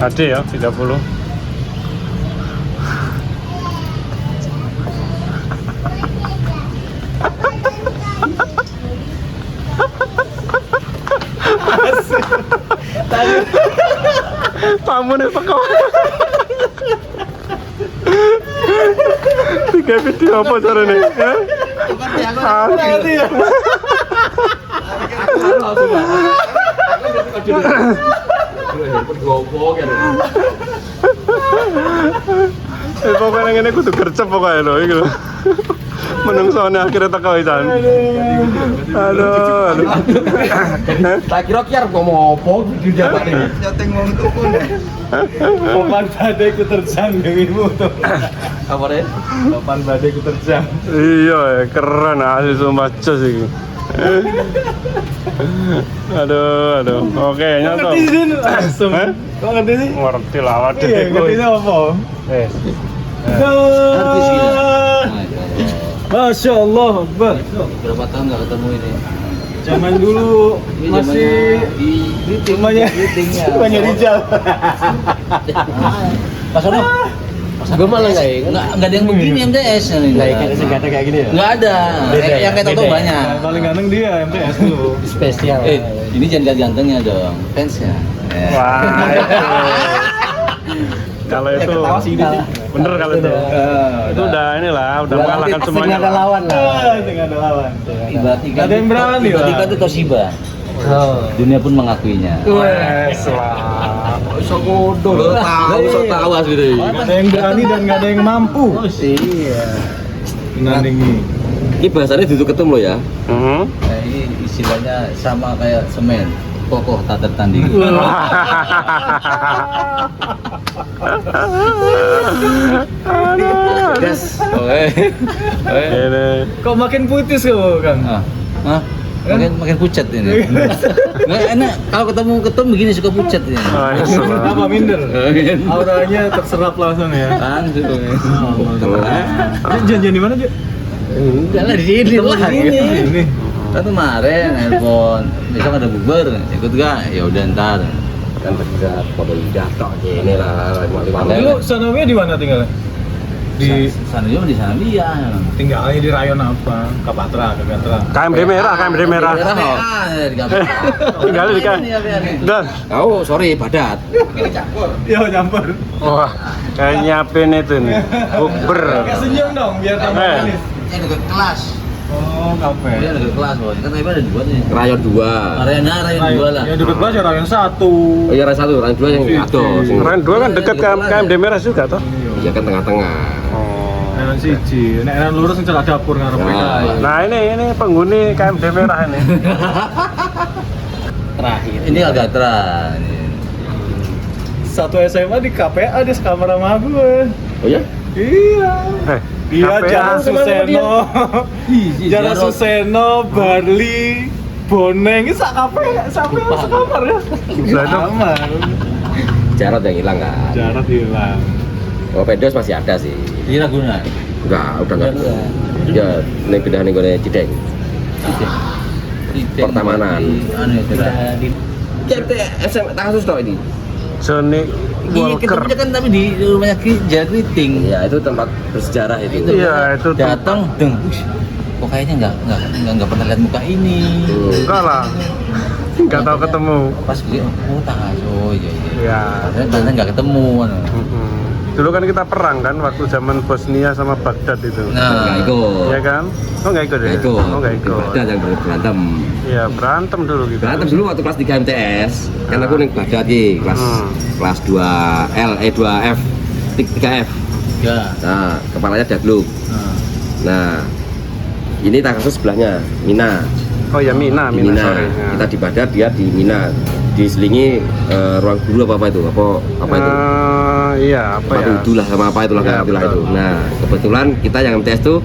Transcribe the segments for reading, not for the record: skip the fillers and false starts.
HD ya 30. Tamu nih teko. Tiga video apa caranya? Pokoknya ngene kudu gercep pokoknya lho iki lho. Menungsone akhirnya teko pisan. Aduh. Tak kira arep ngomong apa di jabane. Nyoting wong tuku nih. Papan badai ku terjang dengimu tuh. Apa re? Papan badai ku terjang. Iya, keren asli sumpah jos iki. Aduh. Oke, nyoto. Ngerti sih langsung. Hah? Kok ngerti sih? Ngerti lah waduh. Iya, ngertinya apa? Ngerti sih. Masya Allah, Akbar. Berapa tahun nggak ketemu ini? Zaman dulu Ini masih zamannya rumahnya Rijal. Pas ono. Pas gue malah nggak ada yang begini MTS ini. Nggak ada kayak gini ya? Nggak ada. Yang kayak Toto banyak. Yang paling ganteng dia MTS dulu. Spesial. Ini jangan lihat gantengnya dong, fansnya. Wah. Kalau itu bener kalau itu. Itu udah inilah, udah mengalahkan semuanya. Tinggal ada lawan lah. Tinggal ada lawan. Tiba-tiba Ada yang berani lah. Tiba-tiba itu Toshiba. Dunia pun mengakuinya. Wes lah. Iso kodo. Tahu asli deh. Nggak ada yang berani dan nggak ada yang mampu. Iya. Menandingi. Ini bahasanya duduk ketemu loh ya. Mhm. Nah, ini istilahnya sama kayak semen. Kokoh tak tertandingi. Gas. Ini. Kok makin putih sih Kang? Makin pucat ini. Nggak enak kalau ketemu begini suka pucat ini. Wes lah. Apa minder? Auranya terserap langsung ya. Langsung. Janjian di mana, Ju? Enggak lah di sini lah. Ini. Kan kemarin handphone, besok ada bukber, ikut gak? Ya udah ntar. Kan dekat, pada udah tok ini lah, Dulu Sanawiyah di mana tinggalnya? Di sana juga di sana dia. tinggalnya di rayon apa? Kapatra, Kapatra. KMD merah, KMD merah. Tinggal di kan. Dan, Oh, sorry, padat. Yo campur. wah, kayak nyiapin itu nih, bukber. Kayak senyum dong biar tambah Eh. manis. Yang dekat kelas. Oh, kafe. Dia dekat kelas, bos. Kan ada dua nih. Rayon 2. Rayon dua lah. Ya deket banget ya rayon 1. Oh iya rayon 1, rayon 2 yang ados. Keren dua kan dekat ke KMD merah juga toh. Iya kan tengah-tengah. Oh. Rayon 1. Nek rayon lurus yang celah dapur ngarep Ya. mereka. Nah ini penghuni KMD merah ini. Terakhir. Ini agak terang. Satu SMA di KPA dia sekamar sama gue. Oh ya? Iya. Dia KPA. Jarang Suseno. Jarang Suseno, Barli, Boneng, ini sak KPA, sampai sekamar ya. Sekamar. Jarot yang hilang kan? Jarang hilang. Oh pedos masih ada sih. Ini Ragunan. Enggak, udah enggak. Ya, ini pindah nih gue Cideng. Pertamanan. Anu ya, Tera. KMT SM kasus toh ini. Johnny Iya, Walker. ketemunya kan tapi di rumahnya Jalan Kriting. Ya itu tempat bersejarah itu. Iya, itu Datang, deng. Kok kayaknya nggak pernah lihat muka ini. Enggak lah. nggak tahu ketemu. Pas beli, oh Takasus, iya. Ya. Ternyata nggak ketemu. Dulu kan kita perang kan waktu zaman Bosnia sama Baghdad itu. Nggak ikut. Iya kan? Oh nggak ikut ya? Nggak ikut. Oh nggak ikut. Baghdad yang berantem. Iya berantem dulu gitu. Berantem dulu waktu kelas 3 MTS. Kan aku ning Baghdad iki, kelas 2L 2F 3F. Ya. Nah, kepalanya Dagluk. Nah, ini Takasus sebelahnya, Mina. Oh ya Mina sorry. Ya. Kita di Baghdad, dia di Mina. Diselingi ruang guru apa itu? Apa itu? Iya apa ya? Itu lah sama apa itulah Ya, itulah betul. itu. Nah, kebetulan kita yang MTS tuh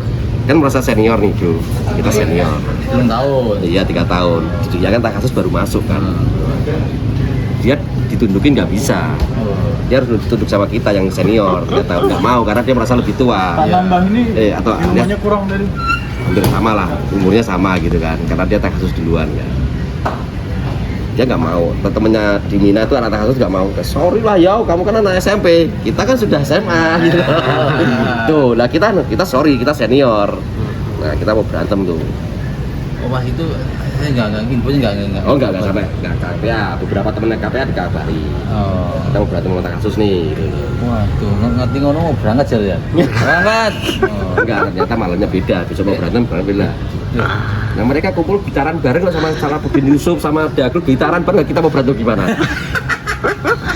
kan merasa senior nih, Bro. Kita senior. 10 tahun. Iya, 3 tahun. Ya kan Takasus baru masuk kan. Dia ditundukin nggak bisa. Dia harus ditunduk sama kita yang senior. Ternyata nggak mau karena dia merasa lebih tua. Pak Nambah ini Atau ilmunya kurang dari hampir sama lah, umurnya sama gitu kan, karena dia Takasus duluan kan. Dia nggak mau, temennya di Mina itu anak Takasus nggak mau. Sorry lah ya, kamu kan anak SMP, kita kan sudah SMA gitu. Tuh, lah kita sorry, kita senior. Nah kita mau berantem tuh. Oh pas itu saya nggak infonya nggak. Oh nggak sampai, nggak KPA. Beberapa temen KPA dikabari. Oh. Kita mau berantem sama Takasus nih. Gitu. Waduh, ngerti ngono mau berangkat ya? Berangkat. Oh. Enggak, ternyata malamnya beda. Besok mau berantem beda. Nah mereka kumpul gitaran bareng loh sama Salahuddin Yusuf sama Dagluk gitaran bareng. Kita mau berantem gimana?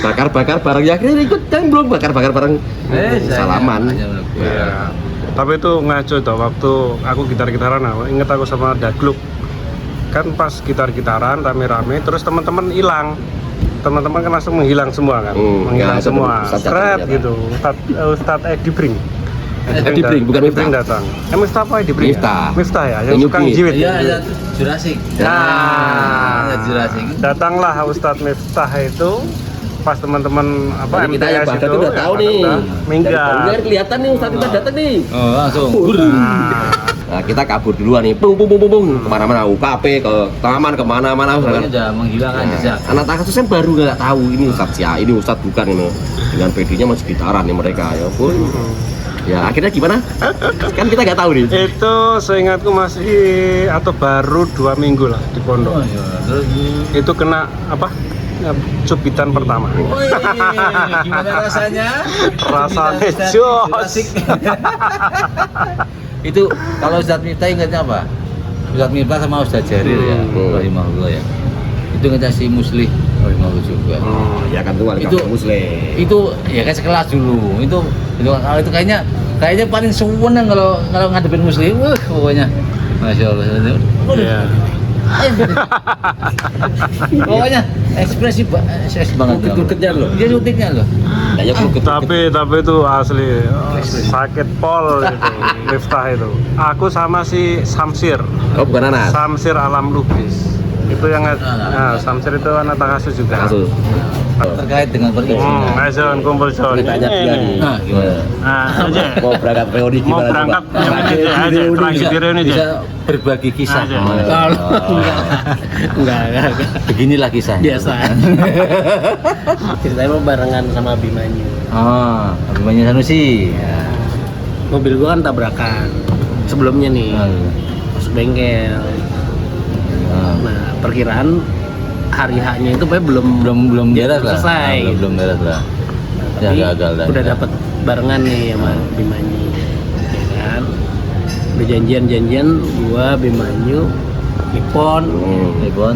Bakar-bakar bareng ya, akhirnya ikut kan belum bakar-bakar bareng. Salaman. Iya. Tapi itu ngaco tuh waktu aku gitar-gitaran, inget aku sama Dagluk. Kan pas gitar-gitaran rame-rame, terus teman-teman hilang. Teman-teman kan langsung menghilang semua kan, menghilang ya, itu semua. Ustadz Seret datang, gitu. Ustadz Edi Bring. Edi Bring, bukan Edi Bring Miftah. datang. Miftah apa Edi Bring? Miftah. Ya, yang Yang suka nyubit. jiwit. Iya, ada Jurassic. Nah, Jurassic. datanglah Ustadz Miftah itu pas teman-teman apa Jadi kita yang MTS Baghdad itu tuh udah tahu nih. minggat. Dari kelihatan nih Ustadz kita datang nih. Oh, langsung. Nah, kita kabur duluan nih, pung kemana-mana, UKP, ke taman, kemana-mana. Pokoknya udah menghilangkan jejak. Anak Takasus kan baru nggak tahu ini Ustadz ya, ini Ustadz bukan ini. Dengan PD-nya masih gitaran nih mereka ya, pun. Ya akhirnya gimana? Kan kita nggak tahu nih. Itu seingatku masih atau baru 2 minggu lah di pondok. Oh iya, terus Itu kena apa? Cubitan pertama. woi, gimana rasanya? Rasanya Ustadz jos. Jurassic. Itu kalau Ustadz Miftah ingatnya apa? Ustadz Miftah sama Ustadz Jarir ya, rahimahullah ya. Itu ingatnya si Muslih rahimahullah juga. Ya kan tuh wali Itu- kampung Muslim. Itu ya kan sekelas dulu. Itu kalau itu kayaknya paling seneng kalau ngadepin Muslim. Pokoknya Masya Allah. Iya. Pokoknya ekspresi banget. Gregetnya loh. Dia nyutiknya loh. Kayak greget. Tapi itu asli sakit pol itu Miftah itu. Aku sama si Samsir. Oh bukan Anas. Samsir Alam Lubis. Itu yang Samsir itu anak Takasus juga. Takasus. Terkait dengan perizinan. Ayo John, kumpul John. Ditanya dia nih. Nah, gimana? Aja. Mau berangkat reuni Mau gimana? berangkat coba? yang ini aja, terakhir di reuni aja. Bisa berbagi kisah. Aja. Enggak. Beginilah kisahnya. Biasa. Ceritanya mau barengan sama Abimanyu. Ah, Abimanyu Sanusi. Ya. Mobil gua kan tabrakan. Sebelumnya nih masuk bengkel. Nah, perkiraan hari H-nya itu belum beres lah. selesai. Belum beres lah. Ya Tapi gagal dah. udah dapat barengan nih sama Abimanyu. Ya kan? Udah janjian gua Abimanyu Nipon, Telepon.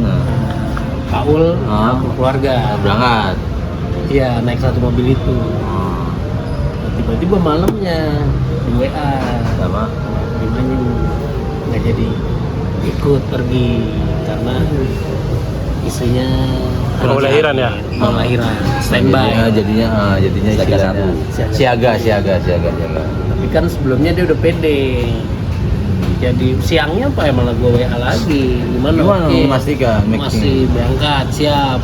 Paul, Ah. keluarga. Berangkat. Iya, naik satu mobil itu. Nah, tiba-tiba malamnya di WA Sama. Abimanyu nggak jadi ikut pergi karena istrinya Mau lahiran ya? mau lahiran standby. Jadinya Siaga istilahnya satu. siaga. Tapi kan sebelumnya dia udah pede. Jadi siangnya apa ya malah gue WA lagi. Gimana? Oke, memastikan masih berangkat siap.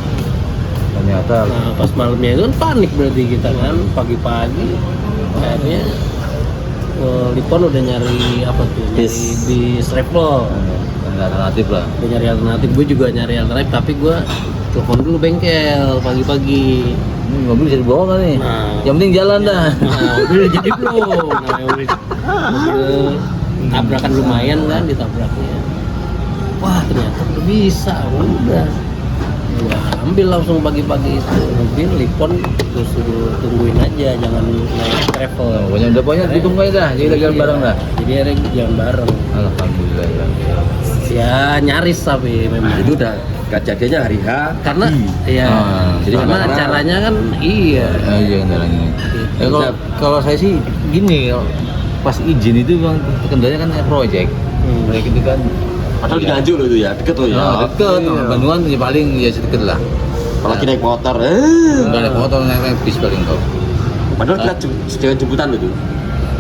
ternyata Nah pas malamnya itu kan panik berarti kita kan pagi-pagi akhirnya Lipon udah nyari apa tuh? Nyari bis travel. alternatif lah. Udah nyari alternatif, gue juga nyari alternatif tapi gue telepon dulu bengkel pagi-pagi. Ini mobil bisa dibawa nggak nih? Nah. Yang penting jalan dah. Nah, mobil udah jadi belum? Nah, mobil tabrakan lumayan kan ditabraknya. Wah ternyata udah bisa, udah. Ya, ambil langsung pagi-pagi itu mobil Lipon, terus suruh tungguin aja, jangan naik travel. Pokoknya ditunggu aja dah, jadi jalan bareng dah. Jadi akhirnya jalan bareng. Alhamdulillah. Ya nyaris tapi memang. Itu udah kejadiannya hari H. Karena ya, jadi karena karena- acaranya kan iya. Iya kendalanya. Ya, kalau saya sih gini, pas izin itu bang kendalanya kan project. Proyek itu kan Padahal di Nganjuk loh itu ya, deket loh ya. deket, Bandungan ya paling ya sedikit lah. Apalagi naik motor. Enggak naik motor, naik bis paling kau. Padahal kita dengan jemputan loh itu.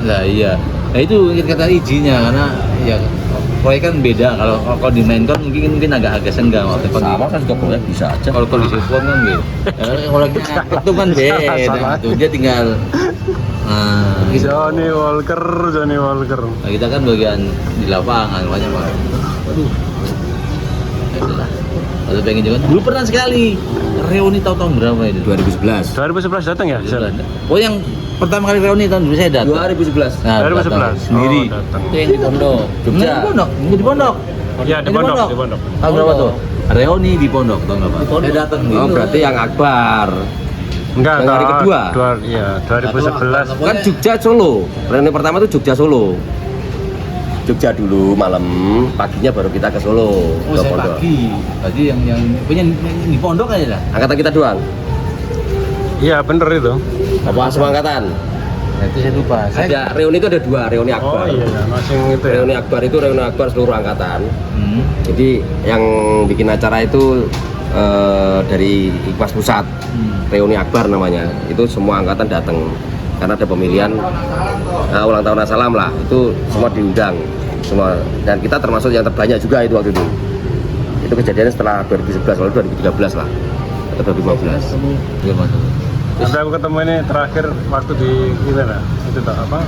Lah iya. Nah itu kata izinnya karena ya proyek kan beda. Kalau dimainkan mungkin agak senggang waktu pagi. Sama kan juga boleh bisa aja. Kalau kondisi form kan gitu. Ya, kalau itu kan beda. Tuh, dia tinggal Johnny Walker. nah, kita kan bagian di lapangan banyak banget. Waduh. Ya udahlah. Kalau pengen juga dulu pernah sekali reuni tahun berapa itu? 2011. 2011 datang ya? Oh yang pertama kali reuni tahun dulu saya datang. 2011. Nah, 2011 datang sendiri. Oh, datang. Itu yang di pondok. Jogja. Di Pondok, di Pondok. Ya di pondok, di pondok. Tahun berapa tuh? Reuni di Pondok, tahun berapa? Di Pondok. Saya datang di. Oh, berarti yang Akbar. Enggak, Yang hari kedua? Iya, 2011. Kan Jogja Solo. Reuni pertama itu Jogja Solo. Jogja dulu malam, paginya baru kita ke Solo. Oh, ke saya Pondok. pagi. Tadi yang punya di Pondok aja lah. Angkatan kita doang. Iya, bener itu. Apa semua angkatan? Nah, itu saya lupa. Ada reuni itu ada dua, reuni Oh Akbar. iya, masing itu ya. Reuni Akbar itu reuni Akbar seluruh angkatan. Hmm. Jadi yang bikin acara itu dari Ikmas Pusat, reuni Akbar namanya. Itu semua angkatan datang karena ada pemilihan ulang tahun Assalam lah. Itu semua diundang semua, dan kita termasuk yang terbanyak juga itu waktu itu. Itu kejadiannya setelah 2011, lalu 2013 lah atau 2015. Iya masuk. Sampai aku ketemu ini terakhir waktu di gimana? Itu tak apa?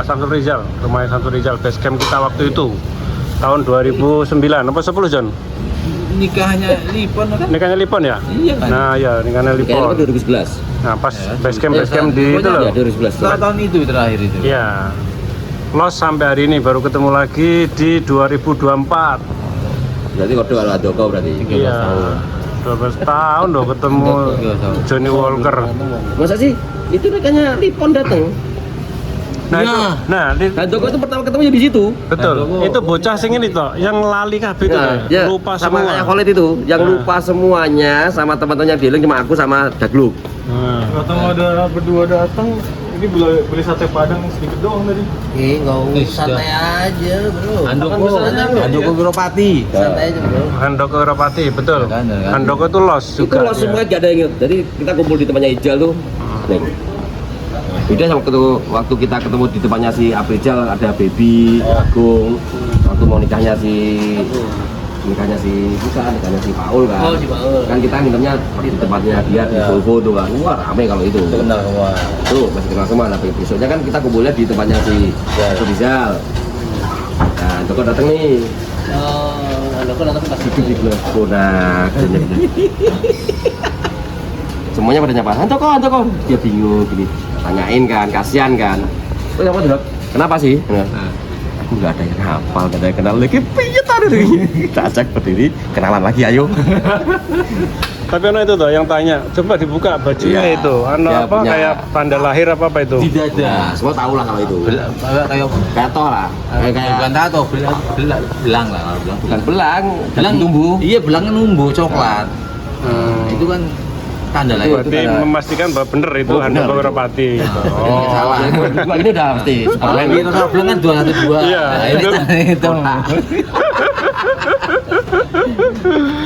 Samsul Rizal, rumahnya Samsul Rizal, base camp kita waktu itu tahun 2009 apa 10 John? Nikahnya Lipon kan? Nikahnya Lipon ya? Iya kan? Nah ya, nikahnya Kayaknya Lipon. itu 2011. Nah pas Ya, base camp di itu Ya loh. 2011. Setelah tahun itu terakhir itu. Iya. Los sampai hari ini baru ketemu lagi di 2024. Berarti kode Aladoko berarti. 13 Iya. tahun. 12 tahun loh ketemu 13 tahun. Johnny Walker. Masa sih? Itu rekannya Lipon datang. Nah, Iya. itu, nah di- Aladoko itu pertama ketemunya di situ. betul. Aduh. Itu bocah sing ini toh, yang lali kabeh itu Nah, ya. ya, Lupa sama semua. kayak Khalid itu, yang Nah. lupa semuanya sama teman-teman yang dealing cuma aku sama Dagluk. Nah. Atau ada berdua datang, ini beli sate padang sedikit doang tadi. Nggak Eh, santai aja bro. Handoko, Santai, Handoko Wiropati. santai aja bro. Handoko Europati, betul. Ya kan, ya kan. Handoko itu los Itu juga. loh dia. semua gak ada yang inget. Jadi kita kumpul di tempatnya Ijal tuh. Neng. Beda sama waktu kita ketemu di tempatnya si Abrijal, ada Baby, Agung. Waktu mau nikahnya si nikahnya si Paul kan. Oh, si Paul. Kan kita nginepnya di tempatnya dia di Ya. Volvo tuh kan. Wah, rame kalau itu. Itu kenal semua. Itu masih kenal semua. Tapi besoknya kan kita kumpulnya di tempatnya si Rizal. Nah, itu kok datang nih. Oh, Handoko datang pas Itu di telepon, nah, semuanya pada nyapa, Antoko, dia bingung gini, tanyain kan, kasihan kan, oh apa Dok? Kenapa sih? Nah, aku nggak ada yang hafal, nggak ada yang kenal lagi, piye tadi kita ajak berdiri, kenalan lagi ayo. Tapi ano itu toh yang tanya, coba dibuka bajunya Iya. itu, ano Dia apa punya- kayak tanda lahir apa itu? Di dada. Nah, semua tahu lah kalau itu, Kayak gato lah, kayak bukan tato, belang lah kalau bilang. bukan belang, Belang tumbuh. Iya, belangnya numbuh coklat. Hmm. Itu kan tanda lah Itu itu. berarti tanda- memastikan bahwa bener itu Oh, bener. Handoko Europati. Gitu. Oh, salah. Ini udah pasti. Kalau yang itu sama belang kan 202. Iya, Nah, ini itu- itu.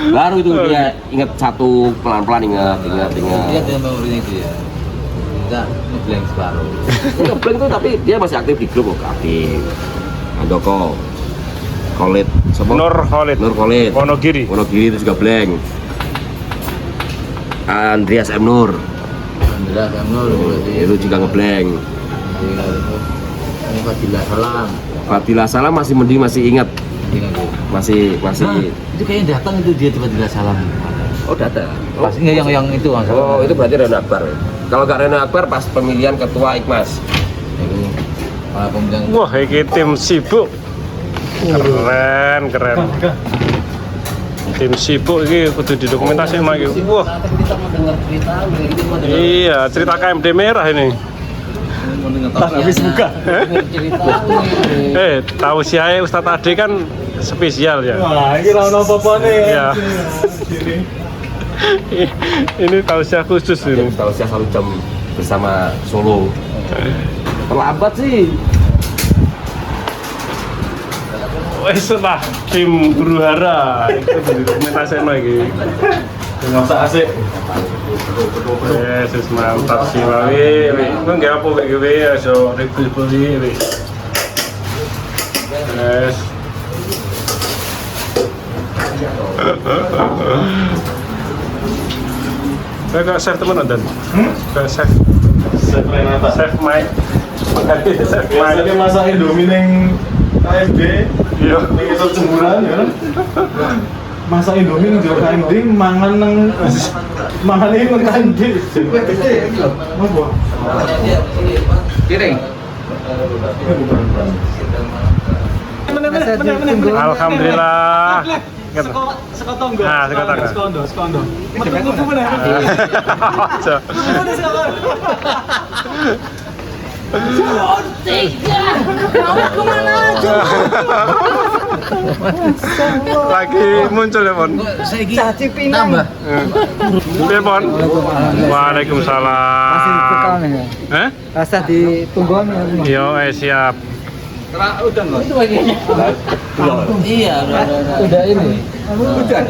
Baru itu dia inget satu pelan-pelan inget. Iya, dia memorinya itu ya. Kita ngeblank separuh. Ngeblank tuh tapi dia masih aktif di grup kok, aktif. Handoko, Khalid, siapa? Nur Khalid. Nur Khalid. Wonogiri. Wonogiri itu juga blank. Andreas M Nur Alhamdulillah kan berarti. itu juga ngeblank. Ini Fadilah Salam. Fadilah Salam masih mending, masih ingat, Ingat ya. masih Nah, itu kayaknya datang itu dia tiba-tiba Salam. oh data. Pas enggak yang itu Mas. Oh itu berarti Reno Akbar. Kalau nggak Reno Akbar pas pemilihan ketua Ikmas. Itu para pemilihan. Wah, ini tim sibuk. Keren. Tim sibuk ini kudu didokumentasi lagi. Wah. Kita mau dengar cerita, ini mau dengar Iya, cerita KMD merah ini. Habis buka. cerita nih. Tahu si Ustadz Ade kan spesial ya. Wah, ini lawan apa nih? Iya. Ini tausiah khusus ini. Kalau saya selalu jam bersama Solo. Terlambat sih. Wes lah tim Guru Hara itu dokumentasi lagi. Nggak usah asik. Yesus mantap sih wae. Kok nggak apa wae ya so review wae. Yes. Kayak chef teman ada. Kayak chef. Chef Renata. Chef Mike. Chef Biasanya Mike. masak Indomie neng KMD. Iya. Neng isot jemuran ya. Masak Indomie neng jual KMD, mangan neng ini neng KMD. Apa? Piring. Alhamdulillah. Sekotong enggak? Nah, sekotong. Sekondo. Metu bener. Aja. Lagi muncul ya, Pon. Caci pinang. Tambah. Iya, Pon. Waalaikumsalam. Eh? Rasa ditungguan ya. Yo, siap. Udah nggak? Itu lagi. Iya, Udah ini. Udah.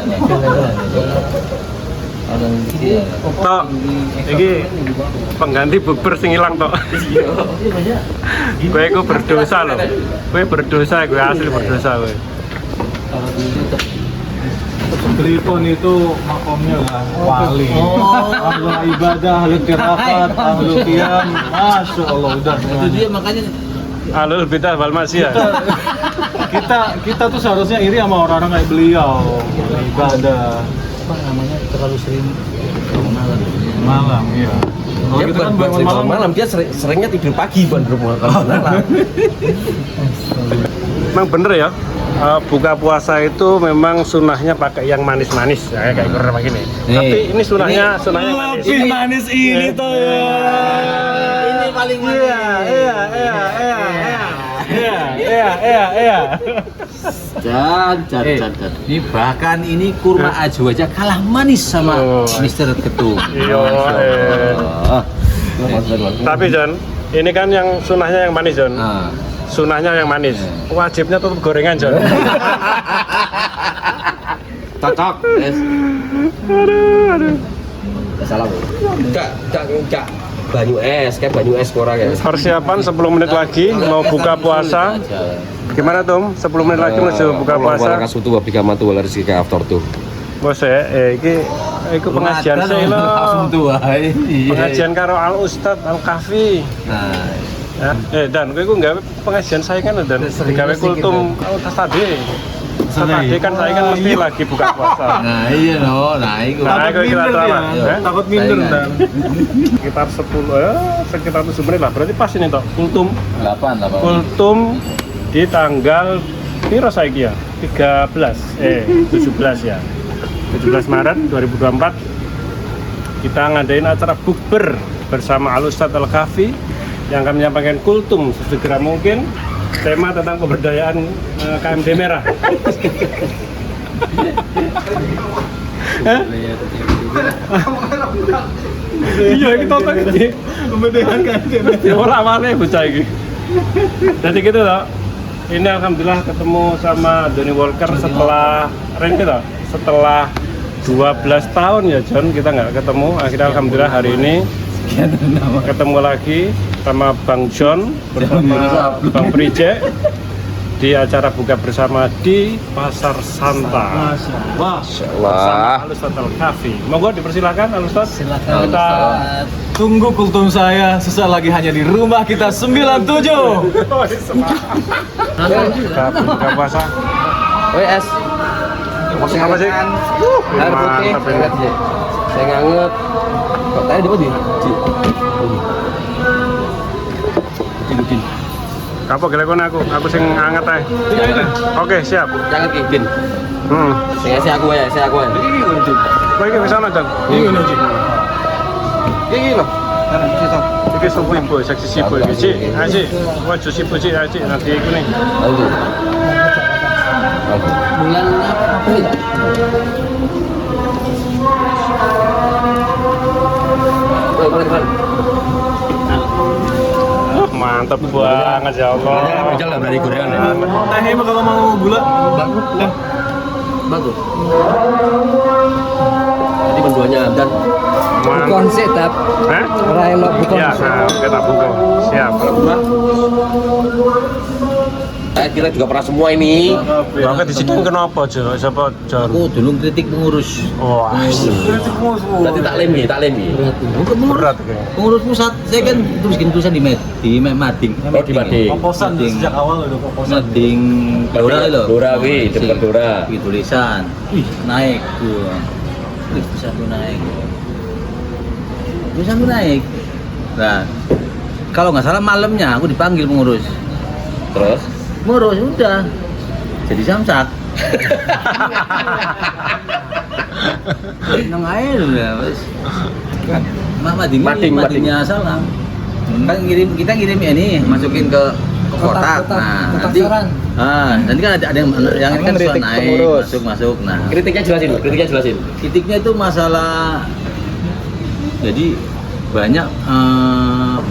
Tok, iki pengganti bubur sing ilang tok. Kowe iku berdosa loh. Kowe berdosa, kowe asli berdosa kowe. Tripon itu makomnya lah wali. Allah ibadah, ahli qiraat, ahli qiyam. Masya Allah udah. Itu dia makanya Alul bidah wal maksiyah. Kita tuh seharusnya iri sama orang-orang kayak beliau. Ibadah Apa namanya terlalu sering malam, iya. Kalau Dia kita kan bukan bangun malam, malam, dia seringnya tidur pagi bukan malam. Memang bener ya. Buka puasa itu memang sunahnya pakai yang manis-manis ya, kayak kurang begini. Tapi ini sunahnya manis. lebih manis ini tuh ya. ini paling manis. Iya. Dan. Ini bahkan ini kurma aju aja kalah manis sama Oh. Mister Ketum. Iya, Tapi John, ini kan yang sunahnya yang manis John. Nah, Sunahnya yang manis. Wajibnya tetap gorengan John. Cocok. yes. Salam. Enggak. Banyu es, kayak banyu es kurang ya. Persiapan 10 menit lagi mau buka puasa. Gimana Tom? 10 menit lagi menuju buka puasa. Kasutu wabika matu wala rezeki ka after tuh. Bos iki pengajian saya langsung lo. tua. Iya. Pengajian karo Al Ustad Al Kafi. Nah, Ya, Dan kowe iku nggawe pengajian saya kan dan digawe kultum Ustaz tadi. Ustaz tadi kan saya kan mesti lagi buka puasa. nah iya no, nah itu. Nah, Takut minder drama. dia. Takut minder Saingan. dan. Sekitar 10 sekitar 7 menit lah. Berarti pas ini toh kultum. 8. Kultum di tanggal piro saiki ya? 17 ya. 17 Maret 2024 kita ngadain acara bukber bersama Al Ustad Al Kafi yang akan menyampaikan kultum sesegera mungkin, tema tentang pemberdayaan KMD Merah. Iya, kita tonton ini. Pembedaan KMD. Ya ora awalnya bocah iki. Jadi gitu loh. Ini alhamdulillah ketemu sama Donny Walker setelah setelah 12 tahun ya John kita nggak ketemu. Akhirnya alhamdulillah hari ini ketemu lagi sama Bang John bersama Bang Prijek di acara buka bersama di Pasar Santa. Masya Allah. Wah. Al Ustad Al Kafi. Monggo dipersilakan Al Ustad. silakan. Kita Tunggu kultum saya sesaat lagi hanya di rumah kita 97. kita buka puasa. WS. Apa sih? Air putih. Mantap ini. Saya nganget. Kok tadi di mana? Di. Apa gelekon aku sing anget ae. Oke, siap. Jangan kibin. Saya aku ya. Kowe iki wis ana, Jan. Iki lho. Iki sopo ibu, seksi sibu iki. Cik, aji. Wajah sibu cik, aji. Nanti iku nih. Lalu. Bulan apa ya? Mantap banget ya Allah. Jalan dari gorengan ya. Teh emang kalau mau gula. Lah. Bagus. Jadi penjualnya dan Mantap. Konsep tap. Hah? Ora elok bukan. Ya, nah, kita buka. Siap. saya kira juga pernah semua ini. Bangga di sini kenapa, Jo? Siapa, Jon? Aku dulu kritik pengurus. Wah, Berarti taklim ya. berat kayaknya. Pengurusmu saat saya kan itu bikin tulisan di Mading. Oh, di Mading. Proposan Mading. sejak awal udah proposan. Mading Dora itu. Dora wi, di depan Dora. Wih, tulisan. Wih, naik gua. Wih, tulisan gua naik. Tulisan gua naik. Nah, kalau nggak salah malamnya aku dipanggil pengurus. Terus Ngurus udah jadi samsak. Nang air udah wes. Madingnya salam. Kan kita ngirim ini masukin ke kotak. Nah, nanti nanti kan ada yang ini kan sudah naik masuk. Nah, kritiknya jelasin. kritiknya itu masalah jadi banyak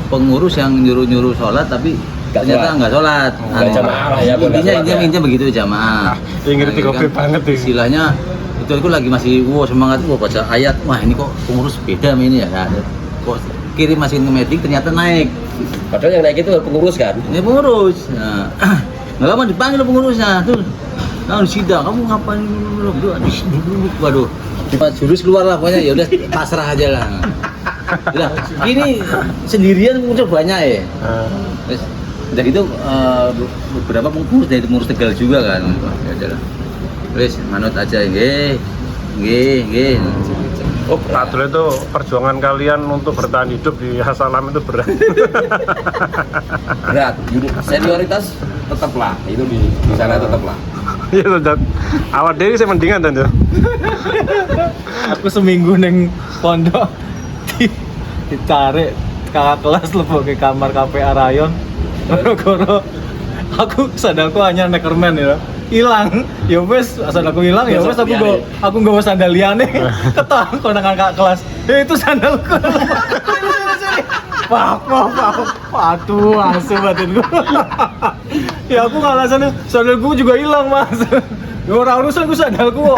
pengurus yang nyuruh sholat tapi ternyata nggak sholat. Nggak jamaah ya, Intinya begitu jamaah. Yang ngerti kopi banget tuh. Istilahnya itu aku lagi masih semangat baca ayat. Wah ini kok pengurus beda sama ini ya. Nah, kok kirim masukin ke meeting ternyata naik. Padahal yang naik itu pengurus kan. Ini pengurus. Nah, nggak lama dipanggil pengurusnya tuh. Nah di sidang kamu ngapain dulu? Waduh. Jurus keluar lah pokoknya ya udah pasrah aja lah. Nah, ini sendirian pengurus banyak ya. Terus udah gitu beberapa pengurus dari pengurus Tegal juga kan. Ya udah lah. Terus manut aja nggih. Oh, Tadul itu perjuangan kalian untuk bertahan hidup di Hasalam itu berat. Berat. Senioritas tetaplah. Itu di sana tetaplah. Iya, Jan. Awal dari saya mendingan, Jan. Aku seminggu neng pondok ditarik kakak kelas lebok ke kamar KPA Rayon. Goro-goro aku sandalku hanya Neckerman ya. Hilang. Ya wes, sandalku hilang ya wes aku nggawa sandal liyane. Ketang konangan kakak kelas. Itu sandalku. Pak. Aduh, asu batinku. Ya aku nggak alasan sandalku juga hilang, Mas. Ya orang urusan gue sandalku.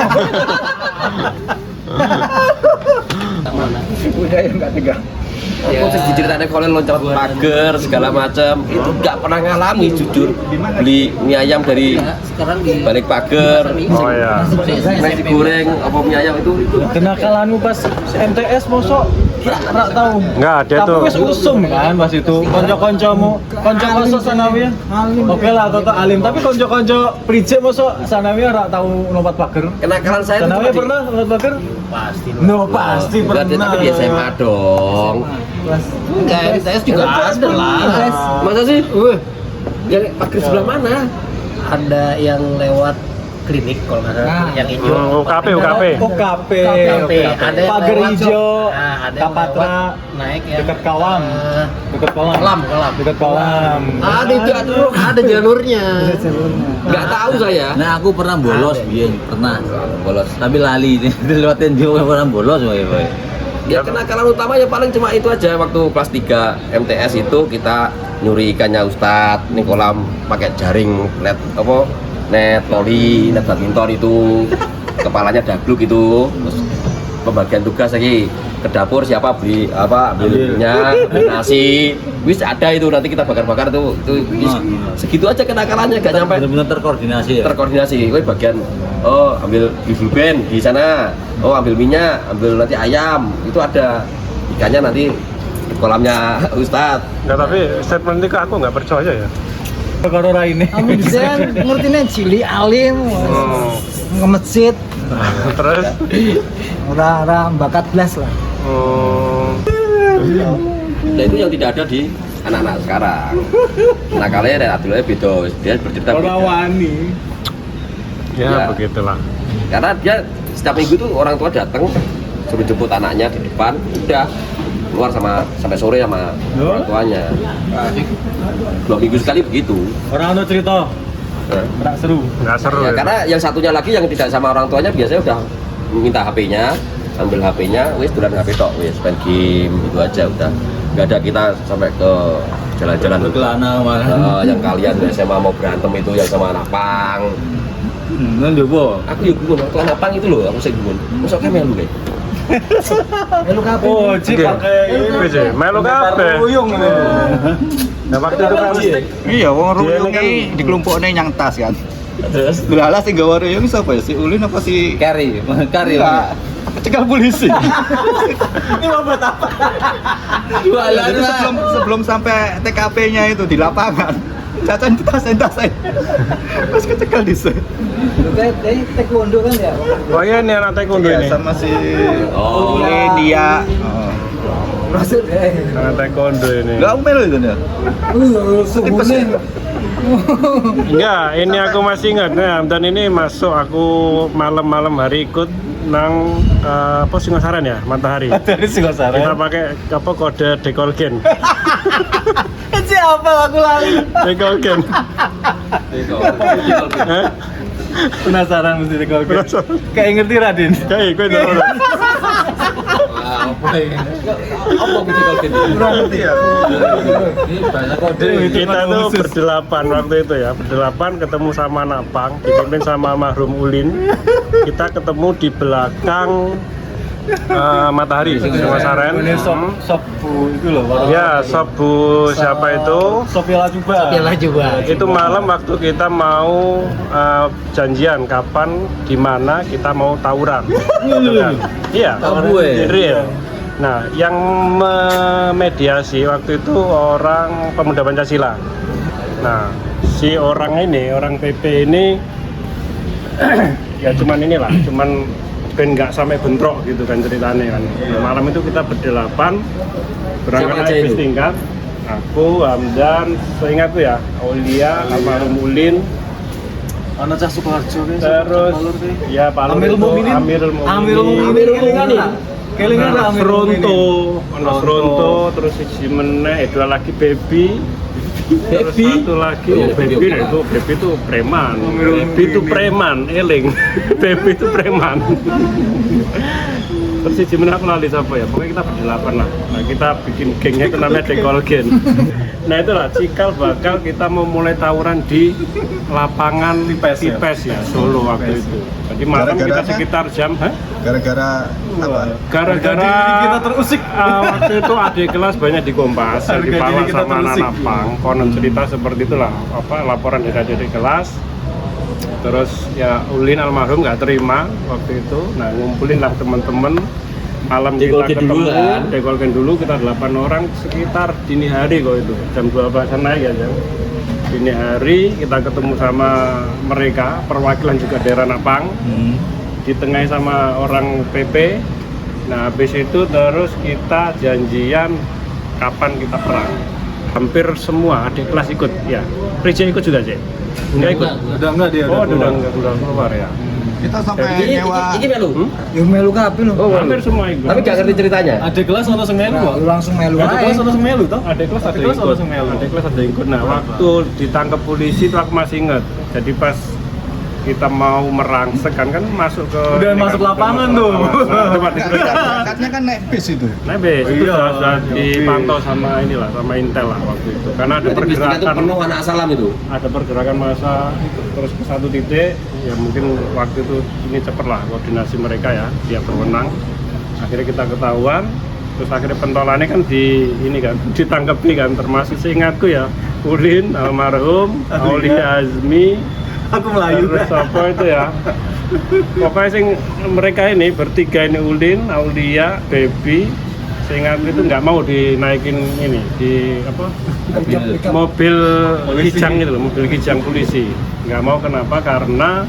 Udah yang enggak tegang. Aku terus diceritain kalau loncat pagar segala macam itu nggak pernah ngalami jujur beli mie ayam dari Sekarang di balik pagar Oh ya. nasi goreng apa mie ayam itu Kenakalanmu pas MTS mosok rak tahu. Enggak, dia Tapi tuh wis usum kan pas itu. Konco-koncomu, konco-konco sanawiyah. Oke lah toto alim, tapi konco-konco prijek mosok sanawiyah rak tahu lompat pagar. kenakalan saya itu Sanawiyah cuma di- pernah lompat pagar? pasti. No, pasti Enggak, pernah. tapi di SMA dong Enggak, MTS juga ada lah. masa sih yang pagar sebelah mana Ada yang lewat klinik kalau nggak salah, yang hijau. UKP. OKP. Ada yang Pagar lewat, hijau. ada yang Kapatra. lewat, naik yang Dekat Kawam. Dekat Kolam. Kolam. Dekat Kolam. ada itu Ada jalurnya. nggak tahu saya Nah aku pernah bolos, biyen pernah. bolos Tapi lali lewatin dia pernah bolos, woy. ya kenakalan utama ya paling cuma itu aja waktu kelas 3 MTS itu kita nyuri ikannya Ustadz ini kolam pakai jaring net net badminton itu kepalanya dagluk itu terus pembagian tugas lagi ke dapur siapa ambil minyak nasi wis ada itu nanti kita bakar tuh itu segitu aja kenakalannya gak nyampe Benar-benar terkoordinasi ya. terkoordinasi bagian ambil beef band di sana ambil minyak ambil nanti ayam itu ada ikannya nanti di kolamnya Ustadz Enggak, tapi statement itu aku nggak percaya ya. Karo raine. Kamu bisa ngertinya cili alim, ke masjid, Terus ora bakat blas lah. nah itu yang tidak ada di anak-anak sekarang nakalnya dan adulnya beda dia bercerita Ora beda wani. Ya, begitulah. Karena dia setiap minggu tuh orang tua datang suruh jemput anaknya di depan, udah keluar sampai sore sama orang tuanya. 2 minggu sekali begitu. Orang ada cerita, nggak seru. Nggak seru Ya, ya. karena yang satunya lagi yang tidak sama orang tuanya biasanya udah minta HP-nya, ambil HP-nya, wis dulan HP tok, wis main game itu aja udah. Nggak ada kita sampai ke jalan-jalan Berkelana malah. yang kalian di SMA mau berantem itu yang sama anak pang. Nang jowo. Aku yuk gumun, anak pang itu loh, aku sih gumun. Masuk ke melu deh. Melu kabeh. Oh, Ci Oke. pakai Wis, melu kabeh. Ruyung ini. Nah, waktu itu kan Iya, wong Dia ruyung ini kan- iki dikelompokne nyang tas kan. Terus Lala sing gawe ruyung sapa ya? Si Ulin apa si kari. Enggak. Cegal polisi. Jualan Jadi sebelum sampai TKP-nya itu di lapangan. Cacan tas pas kecekel dhisik. Kayak taekwondo kan ya. oh iya ini anak taekwondo Iya, ini. sama si Oh. Ulin dia. Oh. Maksudnya Anak taekwondo ini. Enggak umel itu ya. suhunya Enggak, ini aku masih ingat. Nah, dan ini masuk aku malam-malam hari ikut nang apa Singosaran ya, Matahari. Dari Kita Singosari. pakai apa kode dekolgen. siapa aku lali. Dekolgen. Hah? Penasaran mesti kalau Penasaran. kayak ngerti Radin. Kayak gue tahu. Apa ini? Apa gitu kalau gitu? Kurang ngerti ya. Ini bahasa kode. Kita tuh berdelapan waktu itu ya, berdelapan ketemu sama Napang, dipimpin sama Mahrum Ulin. Kita ketemu di belakang Matahari, Singosaran. Ini sop bu itu loh. warung Ya, kopi. sop Bu siapa itu? Sopila juga. Piala juga. Itu malam waktu kita mau janjian kapan di mana kita mau tawuran. Gitu kan. Iya. Tabu ya? Real. Nah, yang memediasi waktu itu orang Pemuda Pancasila. Nah, si orang ini, orang PP ini ya cuman inilah, cuman ben nggak sampai bentrok gitu kan ceritanya kan. Nah, malam itu kita berdelapan berangkat Siapa aja naik bis itu? tingkat. Aku, Hamdan, seingatku ya, Aulia, almarhum Ulin, Anak Cah Sukoharjo kan. terus ya Pak Lur Amirul itu, Mukminin. Amirul Amirul Mukminin, Mukminin. Kelingan Nah, Amirul Fronto, Mukminin. ono Fronto, terus si meneh, dua lagi Baby, terus Baby? satu lagi Oh, Baby, Baby. nah, Baby itu preman, Amirul Baby itu Mukminin. preman, eling, Baby itu preman. Terus si meneh aku lali siapa ya, pokoknya kita berdelapan lah. Nah, kita bikin gengnya itu namanya Dekolgen. Nah itulah cikal bakal kita mau mulai tawuran di lapangan Tipes ya, Solo waktu itu. Jadi malam kita Gara-garanya? sekitar jam, hah? Gara-gara apa? Gara-gara kita terusik. waktu itu adik kelas banyak di Kompas, Harga di diri Pawang kita sama terusik. anak-anak pang, konon cerita seperti itulah, apa laporan dari adik kelas. Terus ya Ulin almarhum nggak terima waktu itu, nah ngumpulin lah teman-teman malam kita Dekolgen ketemu, dulu kan? dekolgen dulu kita 8 orang sekitar dini hari kok itu jam 12-an naik ya jam. Dini hari kita ketemu sama mereka perwakilan juga daerah Napang, ditengahi sama orang PP. Nah habis itu terus kita janjian kapan kita perang. Hampir semua adik kelas ikut ya. Rija ikut juga sih? Enggak ikut. Udah enggak dia Oh keluar. udah keluar ya. Kita sampai Ini nyewa ini melu. Yo melu kabeh lho. Hampir semua ikut. Tapi gak ngerti ceritanya. Ada kelas ono sing melu kok. Lu langsung melu Ada ae. kelas ono sing melu toh? Adik kelas ada Adik kelas ikut. langsung melu. Adik kelas ada ikut. Nah waktu ditangkap polisi itu aku masih ingat. Jadi pas kita mau merangsek kan masuk ke Udah masuk lapangan tuh. Coba diceritakan. berangkatnya kan naik bis itu. Nah, Be, itu Iya, sudah oke. dipantau sama inilah, sama Intel lah waktu itu. Karena ada Jadi bis kita itu pergerakan, penuh anak salam itu. ada pergerakan massa terus ke satu titik. Ya mungkin waktu itu ini cepet lah koordinasi mereka ya, dia berwenang. Akhirnya kita ketahuan. Terus akhirnya pentolannya kan di ini kan ditangkapi kan, termasuk seingatku ya Ulin almarhum, Aulia Azmi, Aku melayu. terus apa itu ya. Pokoknya sing mereka ini bertiga ini Ulin, Aulia, Baby, seingat itu nggak mau dinaikin ini di apa mobil kijang itu loh, mobil kijang polisi. Nggak mau kenapa? Karena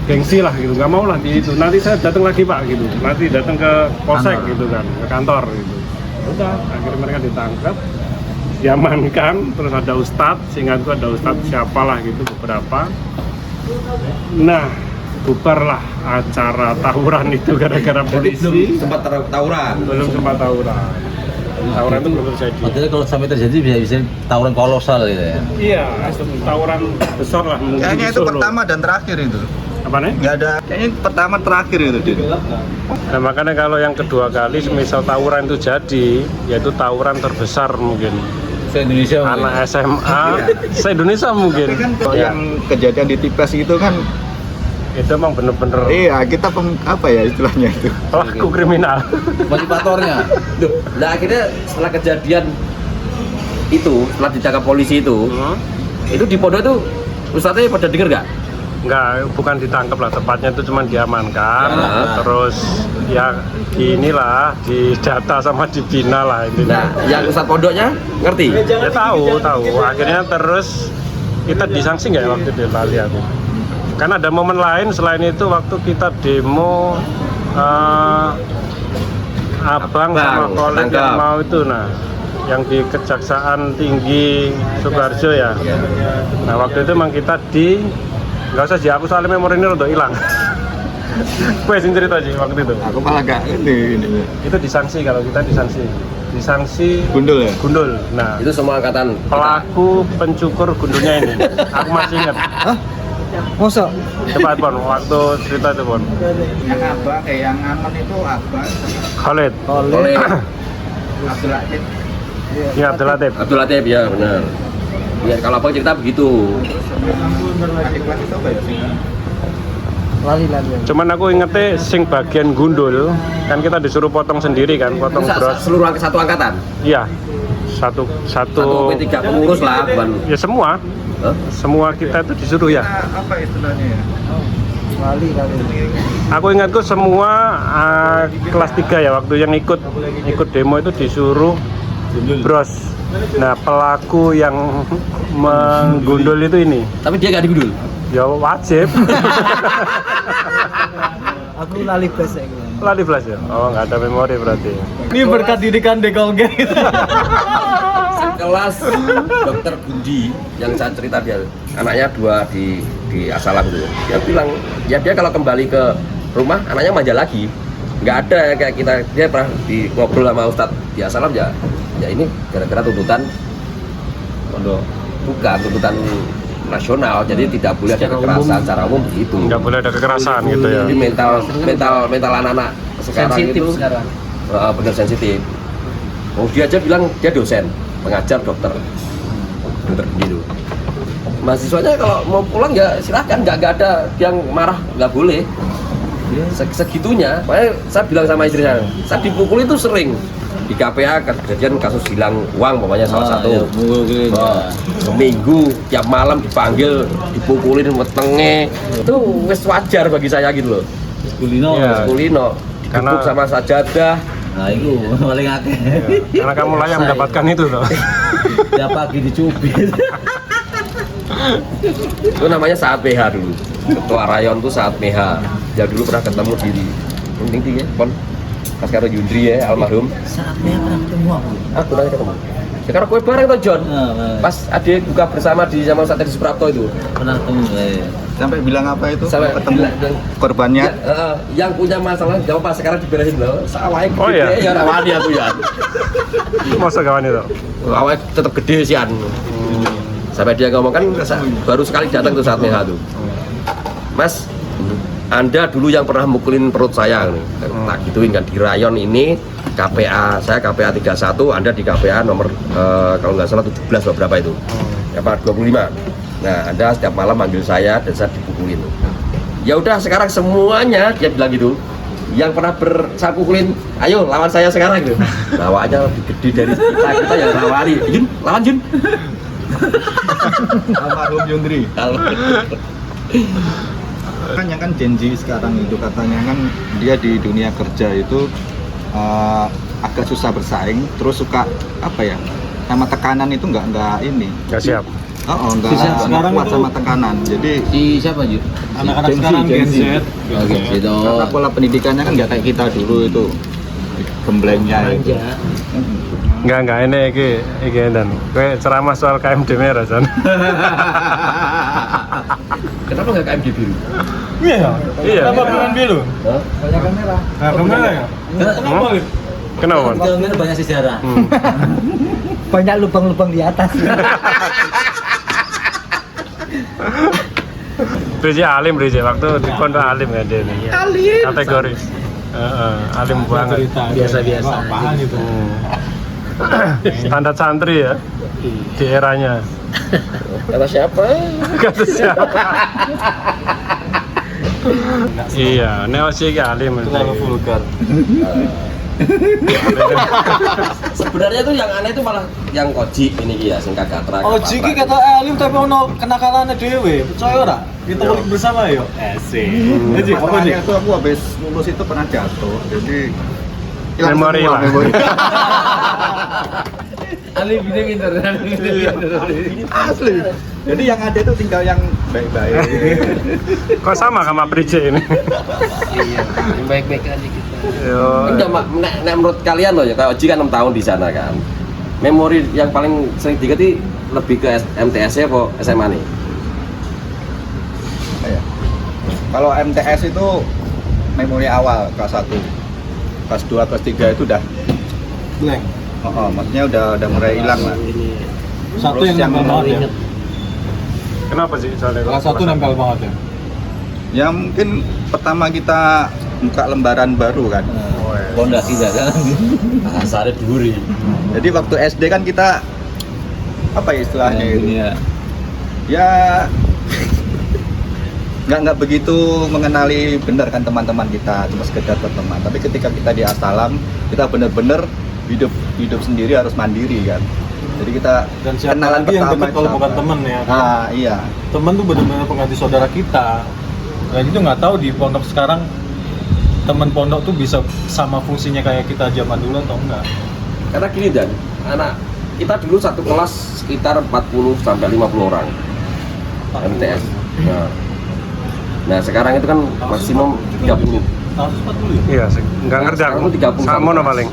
gengsi lah gitu, nggak mau lah di itu. Nanti saya datang lagi Pak gitu, nanti datang ke polsek gitu kan, ke kantor gitu. Udah, akhirnya mereka ditangkap, diamankan, terus ada ustadz, seingatku ada ustadz siapalah gitu beberapa. Nah, bubarlah acara tawuran itu gara-gara polisi. Sempat tawuran. Belum sempat tawuran. Tawuran itu belum terjadi. Maksudnya kalau sampai terjadi bisa tawuran kolosal gitu ya. Iya, tawuran besar lah mungkin Kayaknya di itu Solo. pertama dan terakhir itu. Apa nih? Nggak ada. Kayaknya pertama terakhir itu. Din. Nah, makanya kalau yang kedua kali semisal tawuran itu jadi, yaitu tawuran terbesar mungkin. Se-Indonesia Anak SMA, se-Indonesia mungkin. Tapi kan Ya, yang kejadian di Tipes itu kan, itu emang bener-bener iya kita apa ya istilahnya itu. pelaku kriminal. motivatornya. Duh, nah akhirnya setelah kejadian itu, setelah ditangkap polisi itu di pondok itu ustadznya pada denger nggak? Enggak, bukan ditangkap lah, tepatnya itu cuma diamankan, Ya. terus ya inilah didata sama dibina lah intinya. Nah, yang ustadz pondoknya ngerti? Ya tahu. Akhirnya terus kita disanksi nggak ya waktu itu lali aku. Kan ada momen lain selain itu waktu kita demo abang sama kolek yang tangkap. mau itu, nah yang di Kejaksaan Tinggi Sukoharjo ya. Nah waktu itu emang kita nggak usah sih, aku soalnya memori ini udah hilang. Gue sing cerita aja waktu itu. Aku malah nggak ini. Itu disanksi, kalau kita disanksi Gundul ya. gundul. Nah Itu semua angkatan kita. pelaku pencukur gundulnya ini, aku masih ingat. Mosok Cepat Pon, waktu cerita itu Pon. Yang abang, yang aman itu abang. Khalid, Oleh Abdul Latif. ya Abdul Latif. Abdul Latif ya benar. Ya kalau abang cerita begitu. Adik kelas itu apa ya sih? lali. Cuman aku ingetnya sing bagian gundul kan kita disuruh potong sendiri kan, potong Itu bros. seluruh satu angkatan. Iya, satu Satu P3 pengurus lah, bukan. ya semua Hah? semua kita itu disuruh ya. Apa istilahnya ya? Lali. Aku ingatku semua kelas 3 ya waktu yang ikut demo itu disuruh bros. Nah pelaku yang menggundul itu ini Tapi dia nggak digundul. ya wajib. Aku lali blas ya. Lali flash ya? Oh nggak ada memori berarti. Ini berkat didikan Dekolge. Kelas dokter Gundi yang saya cerita dia anaknya 2 di Asalam itu. Dia bilang ya dia kalau kembali ke rumah anaknya manja lagi. Nggak ada ya kayak kita, dia pernah ngobrol sama Ustadz di Asalam ya ini gara-gara tuntutan bukan tuntutan nasional, jadi tidak boleh ada kekerasan secara umum begitu. Nggak boleh ada kekerasan gitu ya. Jadi mental anak-anak sekarang Sensitif itu sekarang. bener sensitif. Oh dia aja bilang dia dosen pengajar dokter gitu. Mahasiswanya kalau mau pulang ya silahkan, nggak ada yang marah, nggak boleh. Segitunya, makanya saya bilang sama istri saya dipukul itu sering di KPA kejadian kasus hilang uang pokoknya salah satu. Seminggu tiap malam dipanggil dipukulin wetenge itu wis wajar bagi saya gitu loh. Kulino. Iya. Kulino dibekuk sama sajadah. Nah, itu paling akeh. Karena kamu lah yang mendapatkan itu toh. Tiap pagi dicubit. Itu namanya saat PH dulu. Ketua rayon tuh saat PH. Dia dulu pernah ketemu di penting ya, Pon. Pas karo Yundri ya, almarhum. Saatnya pernah ketemu aku. Aku tanya ketemu. Sekarang kue bareng tuh John. Nah, Pas adik buka bersama di zaman Ustadz Teddy Suprapto itu. pernah ketemu. Sampai bilang apa itu? Sampai Ketemu bilang, korbannya. yang punya masalah jangan pas sekarang diberesin loh. Awalnya Oh, gede iya? ya rawani aku ya. Masa kawan itu? Awalnya tetap gede sih an. Sampai dia ngomong kan baru sekali datang tuh saat Meha tuh. Mas, Anda dulu yang pernah mukulin perut saya nih. Tak gituin kan di rayon ini KPA, saya KPA 31, Anda di KPA nomor kalau nggak salah 17 berapa itu. Apa 25. Nah, Anda setiap malam manggil saya dan saya dipukulin. Ya udah sekarang semuanya dia bilang gitu. Yang pernah saya pukulin, ayo lawan saya sekarang gitu. Lawannya lebih gede dari kita ya rawani. Jun, lawan Jun. Almarhum Yundri. Kan yang kan Genji sekarang itu katanya kan dia di dunia kerja itu agak susah bersaing, terus suka apa ya, sama tekanan itu nggak ini. Nggak siap. Nggak Sekarang kuat itu- sama tekanan. Jadi Si siapa, Ju? Anak-anak Gen Z, sekarang Gen Gen Z. Z. Oke, itu. karena pola pendidikannya kan nggak kayak kita dulu itu gemblengnya itu. Enggak ini dan kowe ceramah soal KMD merah Jan. Kenapa nggak KMD biru? Iya ya? Iya. Kenapa pengen biru? Hah? Banyak kamera. Nah, kemana ya? Kenapa, Lip? Kenapa? Wan? Jangan banyak sejarah. Banyak lubang-lubang di atas. Rije alim Rije waktu di pondok alim kan dia nih. Alim. Kategori. Alim banget. Cerita Biasa-biasa apaan itu? Standar santri ya di eranya. Kata siapa? Kata siapa? Iya, Neo sih alim. Terlalu vulgar. Sebenarnya tuh yang aneh tuh malah yang Koji ini ya sing kagatra. Oh, Jiki kata Alim tapi ono kenakalannya dhewe. Percaya ora? Kita ulik bersama yuk. Asik. Jadi apa sih? Masalahnya itu aku habis lulus itu pernah jatuh, jadi hilang Memori semua hilang. memori. Alim ini pinter. Asli. Jadi yang ada itu tinggal yang baik-baik. Kok sama Rije ini? Iya, yang baik-baik aja kita. Yo. Enggak, nek menurut kalian loh ya, kayak Oji kan 6 tahun di sana kan. Memori yang paling sering diinget lebih ke MTS ya apa SMA nih? Ya. Kalau MTS itu memori awal kelas 1. Kelas 2, kelas 3 itu udah Blank. maksudnya udah mulai hilang lah. Ini Satu Terus yang yang nempel banget ya. inget. Kenapa sih soalnya? Kelas 1 nempel banget ya. Ya mungkin pertama kita buka lembaran baru kan. Pondasi dah kan. Asare duri. Jadi waktu SD kan kita apa ya istilahnya itu? Dunia. Ya nggak begitu mengenali benar kan teman-teman kita, cuma sekedar berteman. Tapi ketika kita di Asalam, kita benar-benar hidup sendiri, harus mandiri kan. Jadi kita Dan siapa kenalan lagi yang pertama dekat kalau siapa? bukan temen ya? Ah iya. Temen tuh benar-benar pengganti saudara kita. Dan itu nggak tahu di pondok sekarang temen pondok tuh bisa sama fungsinya kayak kita zaman dulu atau enggak? Karena gini Dan, anak kita dulu satu kelas sekitar 40 sampai 50 orang MTS. Nah, sekarang itu kan maksimum 30 140 ya? Iya, nggak ngerti aku. Sekarang 30 Sama no paling.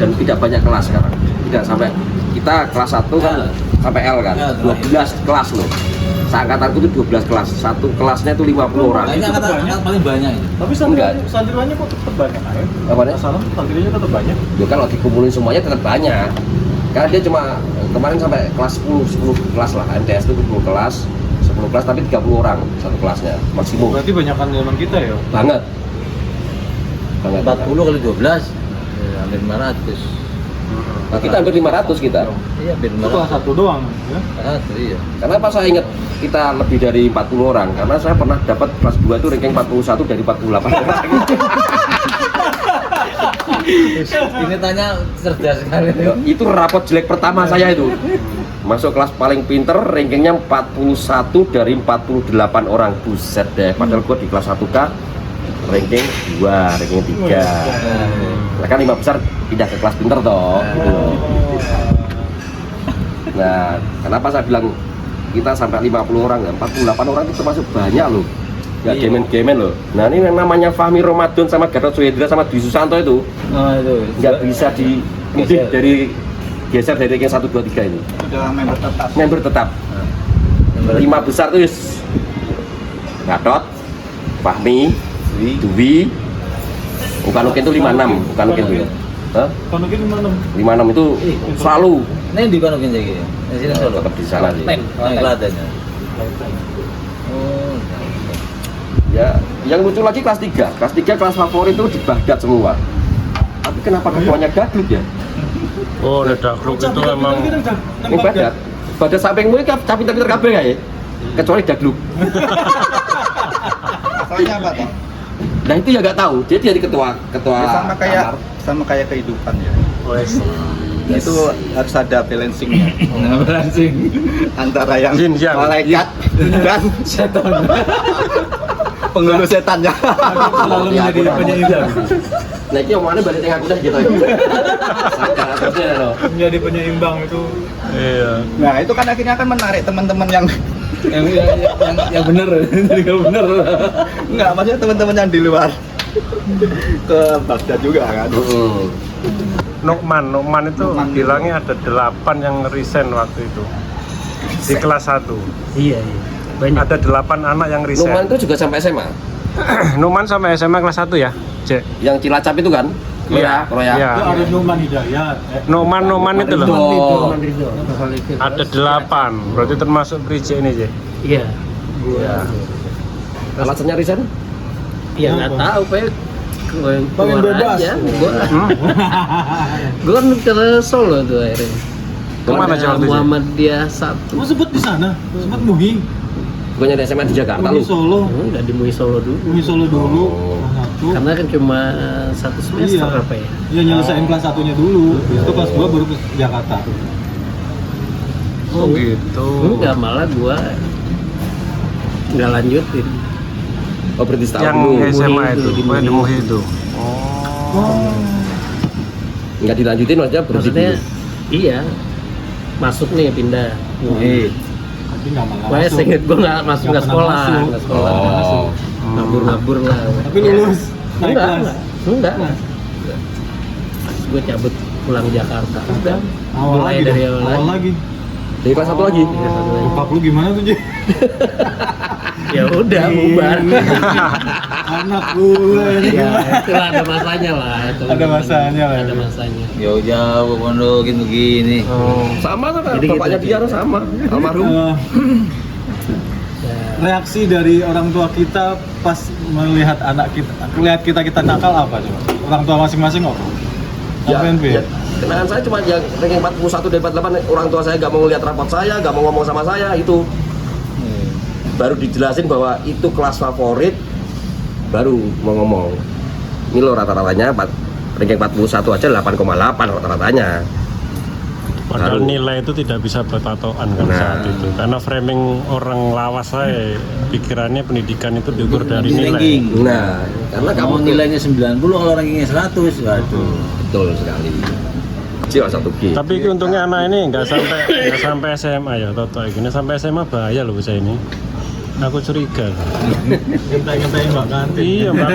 dan tidak banyak kelas sekarang. Tidak sampai kita kelas 1 kan sampai L kan. 12 kelas loh. Seangkatanku itu 12 kelas. Satu kelasnya itu 50 orang. Kayaknya angkatan paling banyak itu. Tapi Enggak. santriwannya kok tetap banyak aja? Apa nih? Salam santriwannya tetap banyak. Ya kalau dikumpulin semuanya tetap banyak. Karena dia cuma kemarin sampai kelas 10 kelas lah. MTS itu 10 kelas tapi 30 orang satu kelasnya maksimum. Berarti banyakan zaman kita ya? Banget. 40 kali 12 ya, hampir 500. Nah, kita hampir 500 kita. Iya, hampir Itu kelas 1 doang ya? 500. Iya. Karena pas saya ingat kita lebih dari 40 orang karena saya pernah dapat kelas 2 itu ranking 41 dari 48 orang. Ini tanya cerdas sekali. Itu rapot jelek pertama saya itu. Masuk kelas paling pinter, rankingnya 41 dari 48 orang. Buset deh, padahal gua di kelas 1K ranking 2, ranking 3. Nah, kan 5 besar pindah ke kelas pinter toh. Gitu. Nah, kenapa saya bilang kita sampai 50 orang ya? 48 orang itu termasuk banyak loh. Gak gemen-gemen loh. Nah, ini yang namanya Fahmi Ramadan sama Gatot Suhendra sama Dwi Susanto itu Oh, itu. nggak bisa di geser dari ranking 1, 2, 3 ini. Udah member tetap. Member tetap. 5 besar tuh Gatot, Fahmi, Dwi, Ukanukin itu 56, Ukanukin itu. Hah? Kalau mungkin mana? 56 itu selalu Nah, di mana mungkin jadi? Di sini Solo. tetap di sana sih. Oh, Klaten ya. Oh. Ya, yang lucu lagi kelas 3. Kelas 3 kelas favorit itu di Baghdad semua. Tapi kenapa ketuanya Gagluk ya? Oh, ada grup itu emang Ini Baghdad. Baghdad sampingmu ini pinter-pinter kabeh ya? Kecuali Gagluk. Masalahnya apa toh? Nah itu ya nggak tahu. Dia jadi ketua Ya, kamar. sama kayak kehidupan ya. wes. Itu harus ada balancingnya Balancing. antara yang Yin yang. malaikat dan Setan. penghulu setannya. Selalu Ya, menjadi aku penyeimbang. Nah ini omongannya balik tengah udah gitu. Sangkar atasnya loh. Menjadi penyeimbang itu. Iya. Nah itu kan akhirnya kan menarik teman-teman yang yang benar. Jadi kalau benar. enggak, maksudnya teman-teman yang di luar ke Baghdad juga kan. Nukman itu bilangnya ada 8 yang resign waktu itu di kelas 1. Iya. Banyak. Ada 8 anak yang resign. Numan itu juga sampai SMA. Numan sampai SMA kelas 1 ya, Cek? Yang Cilacap itu kan? Iya. Kroya. Iya. Itu ada Numan Hidayat. Numan itu loh. Numan Ridho. Ada 8, berarti termasuk Price ini, Cek? Iya. Gua. Alasannya resign? Ya nggak tahu, Pak. Pengen bebas. Gue kan ke Solo tuh akhirnya. Kemana aja waktu itu? Muhammadiyah 1. Mau sebut di sana? Sebut Muhi. Gue nyari SMA di Jakarta Muhi lu. Solo. Enggak di MUI Solo dulu. Muhi Solo dulu. Oh. Kelas 1. Karena kan cuma 1 semester apa ya? Iya, nyelesain kelas 1-nya dulu. Itu kelas 2 baru ke Jakarta. Oh gitu. Enggak, malah gua nggak lanjutin. Oh, berarti setahun Yang dulu. SMA Muhi itu, itu, di di Muhi. Muhi itu. Nggak dilanjutin maksudnya berhenti Maksudnya dulu. iya. Masuk nih pindah. Tapi nggak malah Pokoknya masuk. seinget gua nggak Nggak pernah sekolah, masuk. nggak sekolah. Oh. Ngabur-ngabur lah. Tapi lulus. Naik kelas. Enggak. Pas gue cabut pulang Jakarta. Udah. Awal Mulai lagi dari dong. Awal lagi. Dari kelas 1 lagi. Kelas 1 lagi. Bokap lu gimana tuh, Ji? Ya udah bubar. Anak gue ini. Ya, itulah ada masanya lah. Itu Ada masanya lah. Ada masanya. Jauh-jauh pondok begini. Sama kan Jadi bapaknya gitu dia aja. sama. Almarhum. Ya, Reaksi dari orang tua kita pas melihat anak kita, lihat kita nakal apa coba? Orang tua masing-masing apa? Ya, Apa, NP? ya. Kenangan saya cuma yang ranking 41 dari 48, orang tua saya nggak mau ngeliat rapot saya, nggak mau ngomong sama saya, itu baru dijelasin bahwa itu kelas favorit, baru mau ngomong. Ini loh rata-ratanya ranking 41 aja 8,8 rata-ratanya. Padahal Baru. nilai itu tidak bisa berpatokan kan Nah. saat itu. Karena framing orang lawas saya, pikirannya pendidikan itu diukur dari nilai. Ranking. Nah, karena Kamu kamu nilainya 90, kalau rankingnya 100, waduh. betul sekali. Kecil 1G. Tapi untungnya anak ini nggak sampai SMA ya, Toto gini sampai SMA bahaya loh bocah ini. Aku curiga. Ngentai-ngentain Mbak Kantin. Iya, Mbak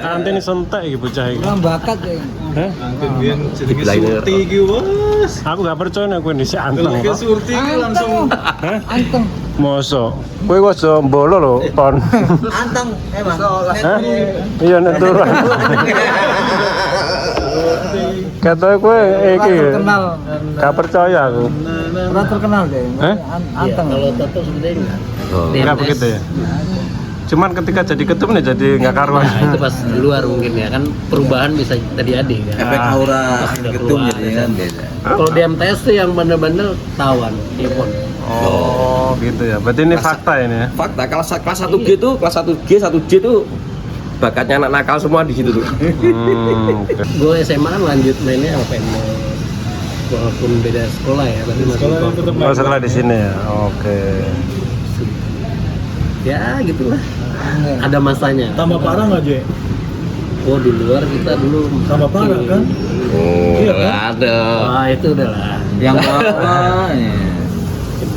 Kantin ini sentek iki bocah iki. Kurang bakat ya. Hah? Kantin biyen jenenge Designer. Surti iki, Bos. Aku nggak percaya nek kowe ndisi anteng. Kalau ke Surti iki langsung Hah? Anteng. Mosok. Kowe kok aja mbolo lho, Pon. Anteng emang. Hah? Iya nek turun. Kata kowe iki. Terkenal. Gak percaya aku. Kurang terkenal deh. Hah? iya, Anteng. kalau Toto sebenarnya enggak. Oh. Enggak begitu ya. Cuman ketika jadi ketum nih jadi nggak karuan. Nah, itu pas di luar mungkin ya kan perubahan bisa terjadi kan. Efek aura Udah ketum keluar, jadi kan beda. Kalau di MTS tuh yang bener-bener tawan, Ipon. Oh, gitu ya. Berarti ini fakta ini ya. Fakta kelas 1G itu kelas 1G 1J itu bakatnya anak nakal semua di situ tuh. Oke. Gue SMA kan lanjut mainnya LPM. Walaupun beda sekolah ya, tapi masih sekolah yang tetap Oh, setelah di sini ya. Oke. ya gitulah. Ada masanya. tambah parah nggak, Je? Oh di luar kita dulu Tambah parah kan? Oh, Iya kan? ada. Wah itu udah lah. Yang bawah, ya.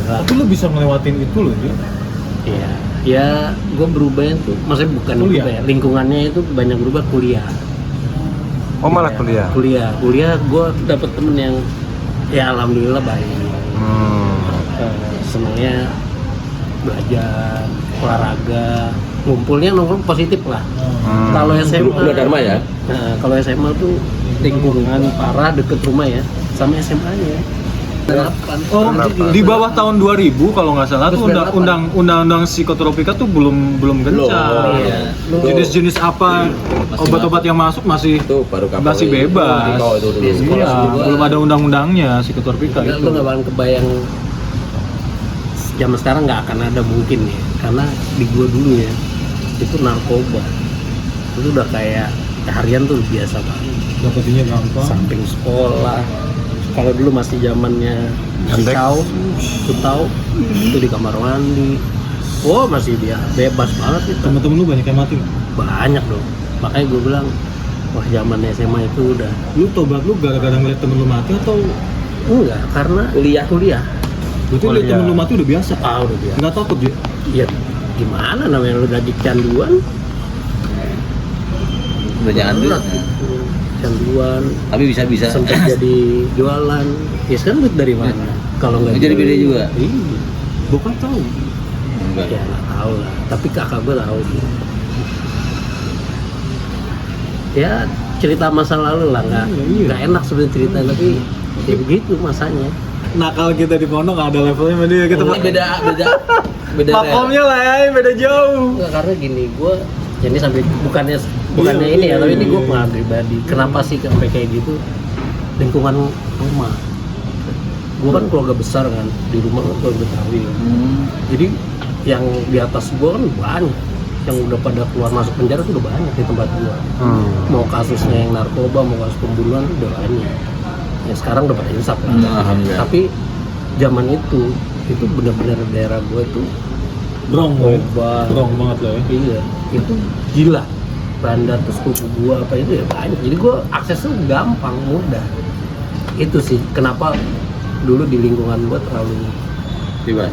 Tapi lu bisa ngelewatin itu loh, Je. Iya. Ya gue berubahnya tuh, maksudnya bukan Kuliah? berubah ya, lingkungannya itu banyak berubah kuliah. Oh, malah kuliah. Kuliah gue dapet temen yang ya alhamdulillah baik. Senangnya belajar, olahraga, ngumpulnya nongkrong positif lah. Kalau SMA, Gunadarma ya? nah, kalau SMA tuh lingkungan parah deket rumah ya, sama SMA-nya. Oh, di bawah tahun 2000 kalau nggak salah tuh Terus undang-undang psikotropika tuh belum gencar. Iya. Jenis-jenis apa obat-obat yang masuk masih Itu baru kapal. masih bebas. Oh, itu dulu. Di sekolah Iya, juga. belum ada undang-undangnya psikotropika Lu itu. nggak bakalan kebayang zaman sekarang nggak akan ada mungkin ya, karena di gua dulu ya itu narkoba itu udah kayak harian tuh biasa banget. Dapetinnya gampang. Samping sekolah, kalau dulu masih zamannya Gandek. Ku tahu itu di kamar mandi. Oh masih dia bebas banget itu. Temen-temen lu banyak yang mati nggak? Banyak dong. Makanya gue bilang, wah zaman SMA itu udah Lu tobat lu gara-gara ngeliat temen lu mati atau enggak, karena Kuliah. berarti liat temen lu mati udah biasa? Ah udah biasa. Nggak takut, Je? Ya gimana namanya lu udah kecanduan, Udah jangan dulu. kecanduan, Tapi bisa-bisa. sempat jadi jualan. Ya sekarang duit dari mana? Kalau nggak Jadi beda juga. Iya. Bokap tahu. Enggak. Ya nggak tahu lah. Tapi kakak gue tahu. ya cerita masa lalu lah, nggak enak sebenarnya cerita, tapi ya begitu masanya. Nakal kita di pondok nggak ada levelnya sama dia. Kita Oh, beda makomnya lah ya, beda jauh. Enggak, karena gini, gue ini sampai bukannya ini ya, tapi ini gue pengalaman pribadi. Kenapa sih sampai kayak gitu? Lingkungan rumah. Gue kan keluarga besar kan, di rumah kan keluarga Betawi. Jadi yang di atas gue kan banyak, yang udah pada keluar masuk penjara tuh udah banyak di tempat gue. Mau kasusnya yang narkoba, mau kasus pembunuhan udah banyak. Ya sekarang udah pada insaf lah. Tapi zaman itu benar-benar daerah gue itu Brong banget loh ya. Iya, itu gila. Bandar terus kuku gua apa itu ya banyak. Jadi gua aksesnya gampang, mudah. Itu sih kenapa dulu di lingkungan gua terlalu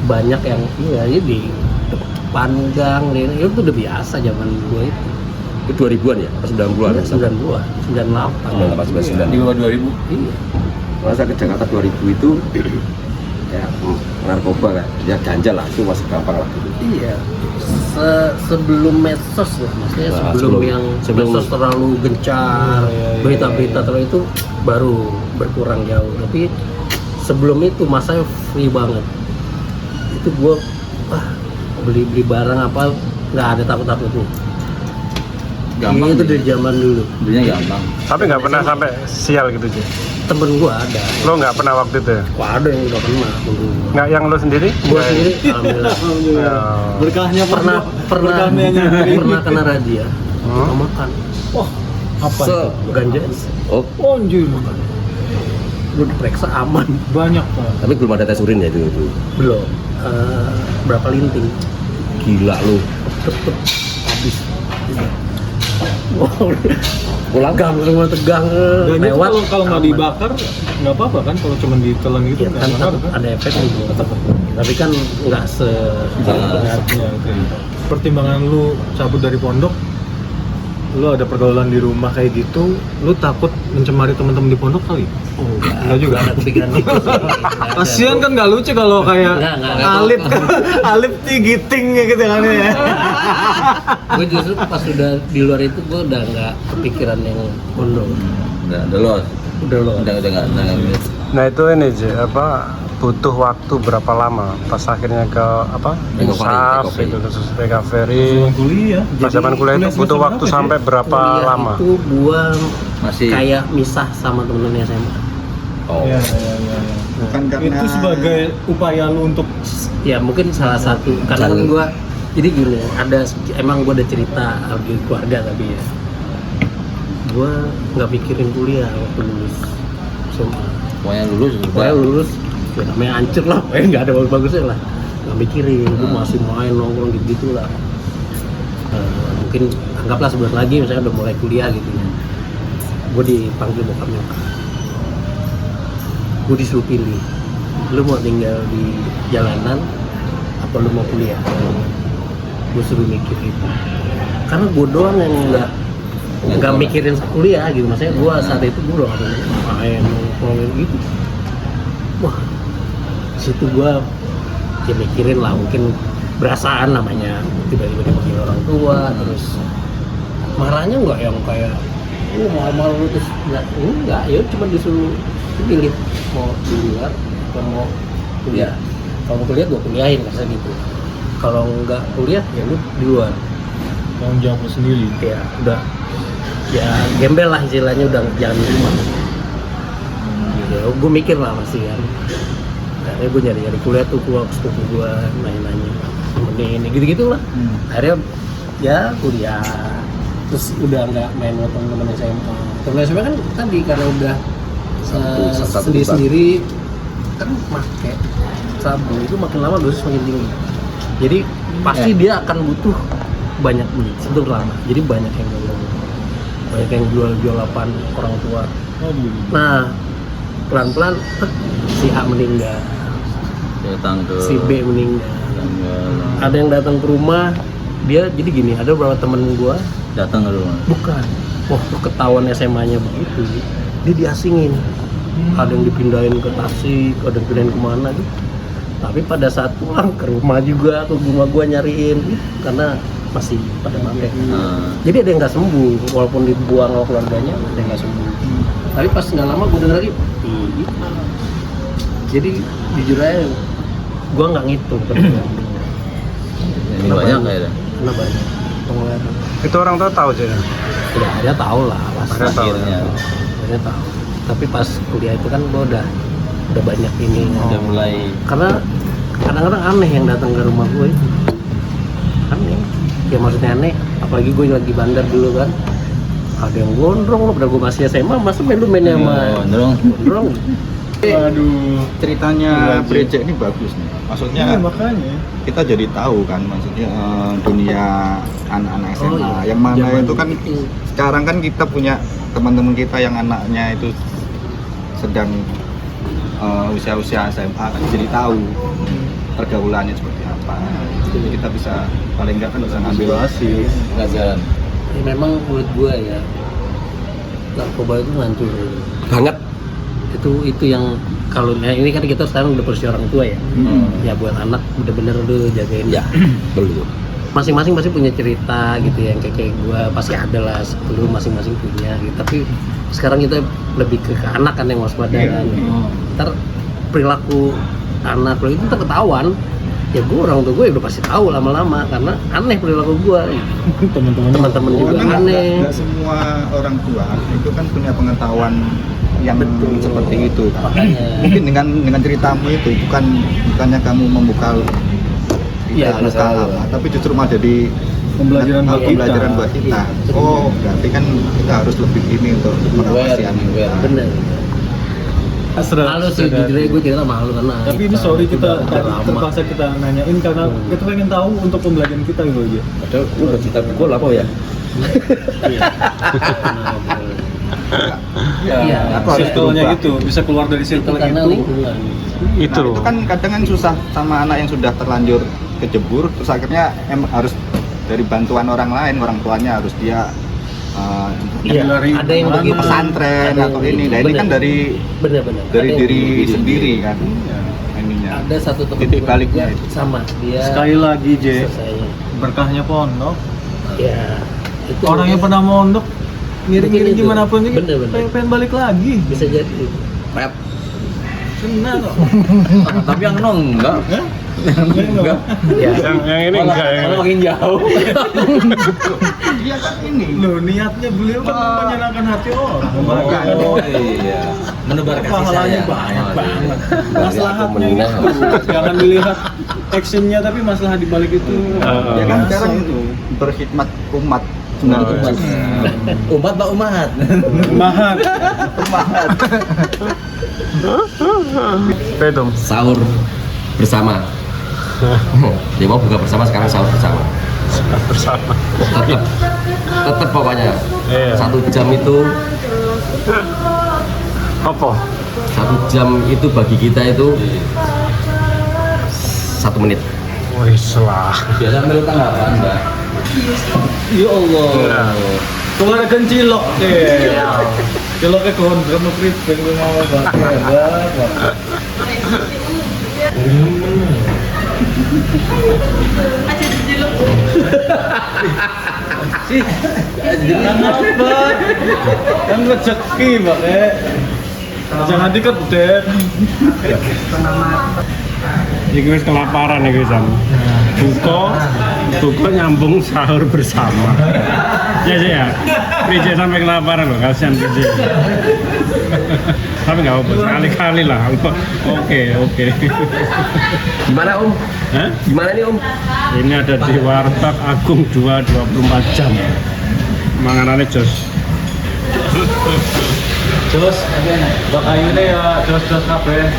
banyak yang di Panggang, itu udah biasa zaman gua itu. Itu 2000-an ya? Pas 90-an ya? 98. 98. Di bawah 2000. Iya. Masa ke Jakarta 2000 itu ya narkoba kan, ya ganja lah, itu masih gampang lah gitu. Iya. Sebelum medsos lah, maksudnya Nah, sebelum medsos terlalu gencar, berita-berita terlalu itu baru berkurang jauh. Tapi sebelum itu masanya free banget. Itu gua beli barang apa nggak ada takut-takutnya. Gampang Itu sih. dari zaman dulu. Belinya gampang. Tapi nggak pernah sampai sial gitu sih. Temen gua ada. Lo nggak pernah waktu itu ya? Wah, ada yang udah kena dulu. Nggak yang lo sendiri? Gua sendiri alhamdulillah Berkahnya pernah kena razia. Kita makan. Apa Se- itu? Ganja. Oh, Anjir, Lu diperiksa aman. banyak Pak. tapi belum ada tes urin ya itu. Belum. Berapa linting? Gila lu. Tetep habis. Wow, tegang semua tegang. Dan itu Lewat kalau nggak aman. dibakar nggak apa-apa kan, kalau cuma ditelan gitu Ya, nggak kan ngaruh tetap kan? ada efeknya juga. Tapi kan nggak Ya, oke. Pertimbangan lu cabut dari pondok, lu ada pergaulan di rumah kayak gitu, lu takut mencemari teman-teman di pondok kali? Enggak juga. Nggak ada kepikiran gitu. Kasian kan nggak lucu kalau kayak Nggak. Alip giting gitu kan ya. Gue justru pas udah di luar itu gue udah nggak kepikiran yang pondok. Udah lolos. Udah loh. Udah nggak. Nah itu ini Ji, butuh waktu berapa lama pas akhirnya ke insaf recovery. itu terus recovery. Kuliah. Pas zaman kuliah itu butuh waktu sampai berapa Kuliah lama? itu gue Masih. kayak misah sama temen-temen SMA. Oh. Ya. Bukan karena Itu sebagai upaya lu untuk Ya mungkin salah satu karena kan gue jadi gini, emang gue ada cerita di keluarga tapi ya gue nggak mikirin kuliah waktu lulus SMA. Pokoknya lulus. Pokoknya lulus ya namanya hancur lah, pokoknya nggak ada bagus-bagusnya lah, nggak mikirin, gue masih main nongkrong gitu lah. Mungkin anggaplah sebulan lagi misalnya udah mulai kuliah gitu ya, gue dipanggil bokap nyokap, gue disuruh pilih, lu mau tinggal di jalanan apa lu mau kuliah. Gue suruh mikir itu karena gue doang yang nggak mikirin kuliah gitu, maksudnya gue saat itu gue udah main nongkrong gitu. Wah, situ gue ya mikirin lah, mungkin berasaan namanya tiba-tiba dipanggil orang tua, terus marahnya nggak yang kayak marah-marah lu terus enggak, ya cuma disuruh pilih mau di luar atau mau kuliah. Kalau mau kuliah gue kuliahin kayak gitu, kalau nggak kuliah ya lu di luar. tanggung jawab lu sendiri. Ya udah, ya gembel lah istilahnya, udah jangan di rumah. Ya, gue mikir lah pasti kan. Akhirnya gue nyari kuliah tuh, gue sepupu gue nanya-nanya ini gitu-gitu lah. Akhirnya ya kuliah, terus udah nggak main sama teman-teman SMA. Teman SMA kan tadi karena udah sendiri-sendiri kan make sabu itu makin lama dosis makin tinggi. Jadi pasti dia akan butuh banyak duit sebetulnya lama. Jadi banyak yang jual lapan orang tua. Nah pelan-pelan si A meninggal, Datang ke. si B meninggal. Ada yang datang ke rumah dia, jadi gini, ada beberapa temen gua Datang ke rumah. bukan waktu ketahuan SMA-nya begitu dia diasingin. Ada yang dipindahin ke Tasik, ada yang dipindahin kemana gitu. Tapi pada saat pulang ke rumah juga, ke rumah gua nyariin karena masih pada pakai. Jadi ada yang nggak sembuh, walaupun dibuang sama keluarganya, ada yang nggak sembuh. Tapi pas nggak lama gue denger lagi, jadi jujur aja, gue nggak ngitung pendengaran. Ini banyak kayaknya. Karena banyak pengeluaran. Itu orang tua tahu aja. Ya ada tahu lah, pasti. Ada tahu. Akhirnya Ada tahu. Tapi pas kuliah itu kan gue udah banyak ini. udah mulai Karena kadang-kadang aneh yang datang ke rumah gue itu. Aneh. Ya maksudnya aneh, apalagi gue lagi bandar dulu kan. Ada yang gondrong loh, padahal gue masih SMA, masa main mainnya sama gondrong. Aduh. Ceritanya Brejek ini bagus nih. Maksudnya Makanya. kita jadi tahu kan, maksudnya dunia anak-anak SMA. Oh, iya. Yang mana Zaman itu kan itu. sekarang kan kita punya teman-teman kita yang anaknya itu sedang usia-usia SMA kan, jadi tahu pergaulannya seperti apa. Jadi kita bisa paling nggak kan bisa ngambil pelajaran. Ya, memang menurut gue ya, narkoba itu ngancur Banget. itu yang kalau ini kan kita sekarang udah berusia orang tua ya. Ya buat anak bener-bener udah jagain. Ya, betul. Masing-masing pasti punya cerita gitu ya, yang kayak gue pasti ada lah, dulu masing-masing punya gitu. Tapi sekarang kita lebih ke anak kan yang waspada kan. Ntar perilaku anak lo itu ntar ketahuan. Ya gue orang tua gue udah pasti tahu lama-lama karena aneh perilaku gue. Teman-teman juga Karena aneh. nggak semua orang tua itu kan punya pengetahuan yang seperti itu. Makanya. Mungkin dengan ceritamu itu bukannya kamu membuka Iya, luka lama, tapi justru malah jadi Pembelajaran buat kita. pembelajaran buat kita. Oh, berarti kan kita harus lebih ini untuk mengawasi anak kita. Bener. Malu sih, jujur aja gue cerita malu karena Tapi ini sorry kita udah tadi lama. terpaksa kita nanyain karena kita pengen tahu untuk pembelajaran kita gitu aja. Padahal gue udah cerita ke gue lah apa ya? Iya. Iya. Aku harus Circle-nya berubah. gitu, bisa keluar dari Itu circle karena itu. lingkungan. Itu. Nah, itu kan kadang kan susah sama anak yang sudah terlanjur kejebur, terus akhirnya harus dari bantuan orang lain, orang tuanya harus dia Iya, Dari ada yang mana? begitu. pesantren Ada yang atau ini. Nah, ini bener. kan dari Bener-bener. dari Ada yang diri begitu. sendiri kan ininya. Ada satu teman Titik gue baliknya juga itu. sama dia. Sekali lagi J, selesainya. berkahnya pondok. Ya, itu Orang yang mungkin pernah mondok miring-miring Mungkin itu. gimana pun ini Bener-bener. pengen balik lagi. bisa jadi. Pep. Kena kok. Tapi yang nong enggak. Enggak. Ya, Yang ini enggak ya. Malah makin jauh. Dia kan ini. Loh, niatnya beliau kan menyenangkan hati orang. Oh iya. Menebar kasih Pahalanya sayang. banyak Oh, banget. iya. Maslahatnya itu. Jangan dilihat actionnya tapi masalah di balik itu. Ya kan sekarang berkhidmat umat sebenarnya Oh, umat. Umat pak umat. Mahat. Itu. Sahur bersama. Dia mau buka bersama, sekarang sahur bersama. Bersama. Tetap pokoknya. Iya. 1 jam itu, Apa? 1 jam itu bagi kita itu 1 menit. Wih, salah. Biasa ambil tanggapan mbak. Ya Allah. Ya. Kalau ada kan cilok deh. Ciloknya kehondram nukrit dan gue mau banget. Sih, jangan apa? Kan rezeki mbak. Jangan dikedep. Iki wis kelaparan iki Sam. Buka nyambung sahur bersama. Ya sih ya. PJ sampai kelaparan loh, kasihan PJ. Tapi nggak apa-apa, sekali-kali lah. Oke. Gimana Om? Hah? Gimana nih Om? Ini ada di Warteg Agung 2 24 jam. Manganannya jos. Jos, bak ayune ya jos kabeh.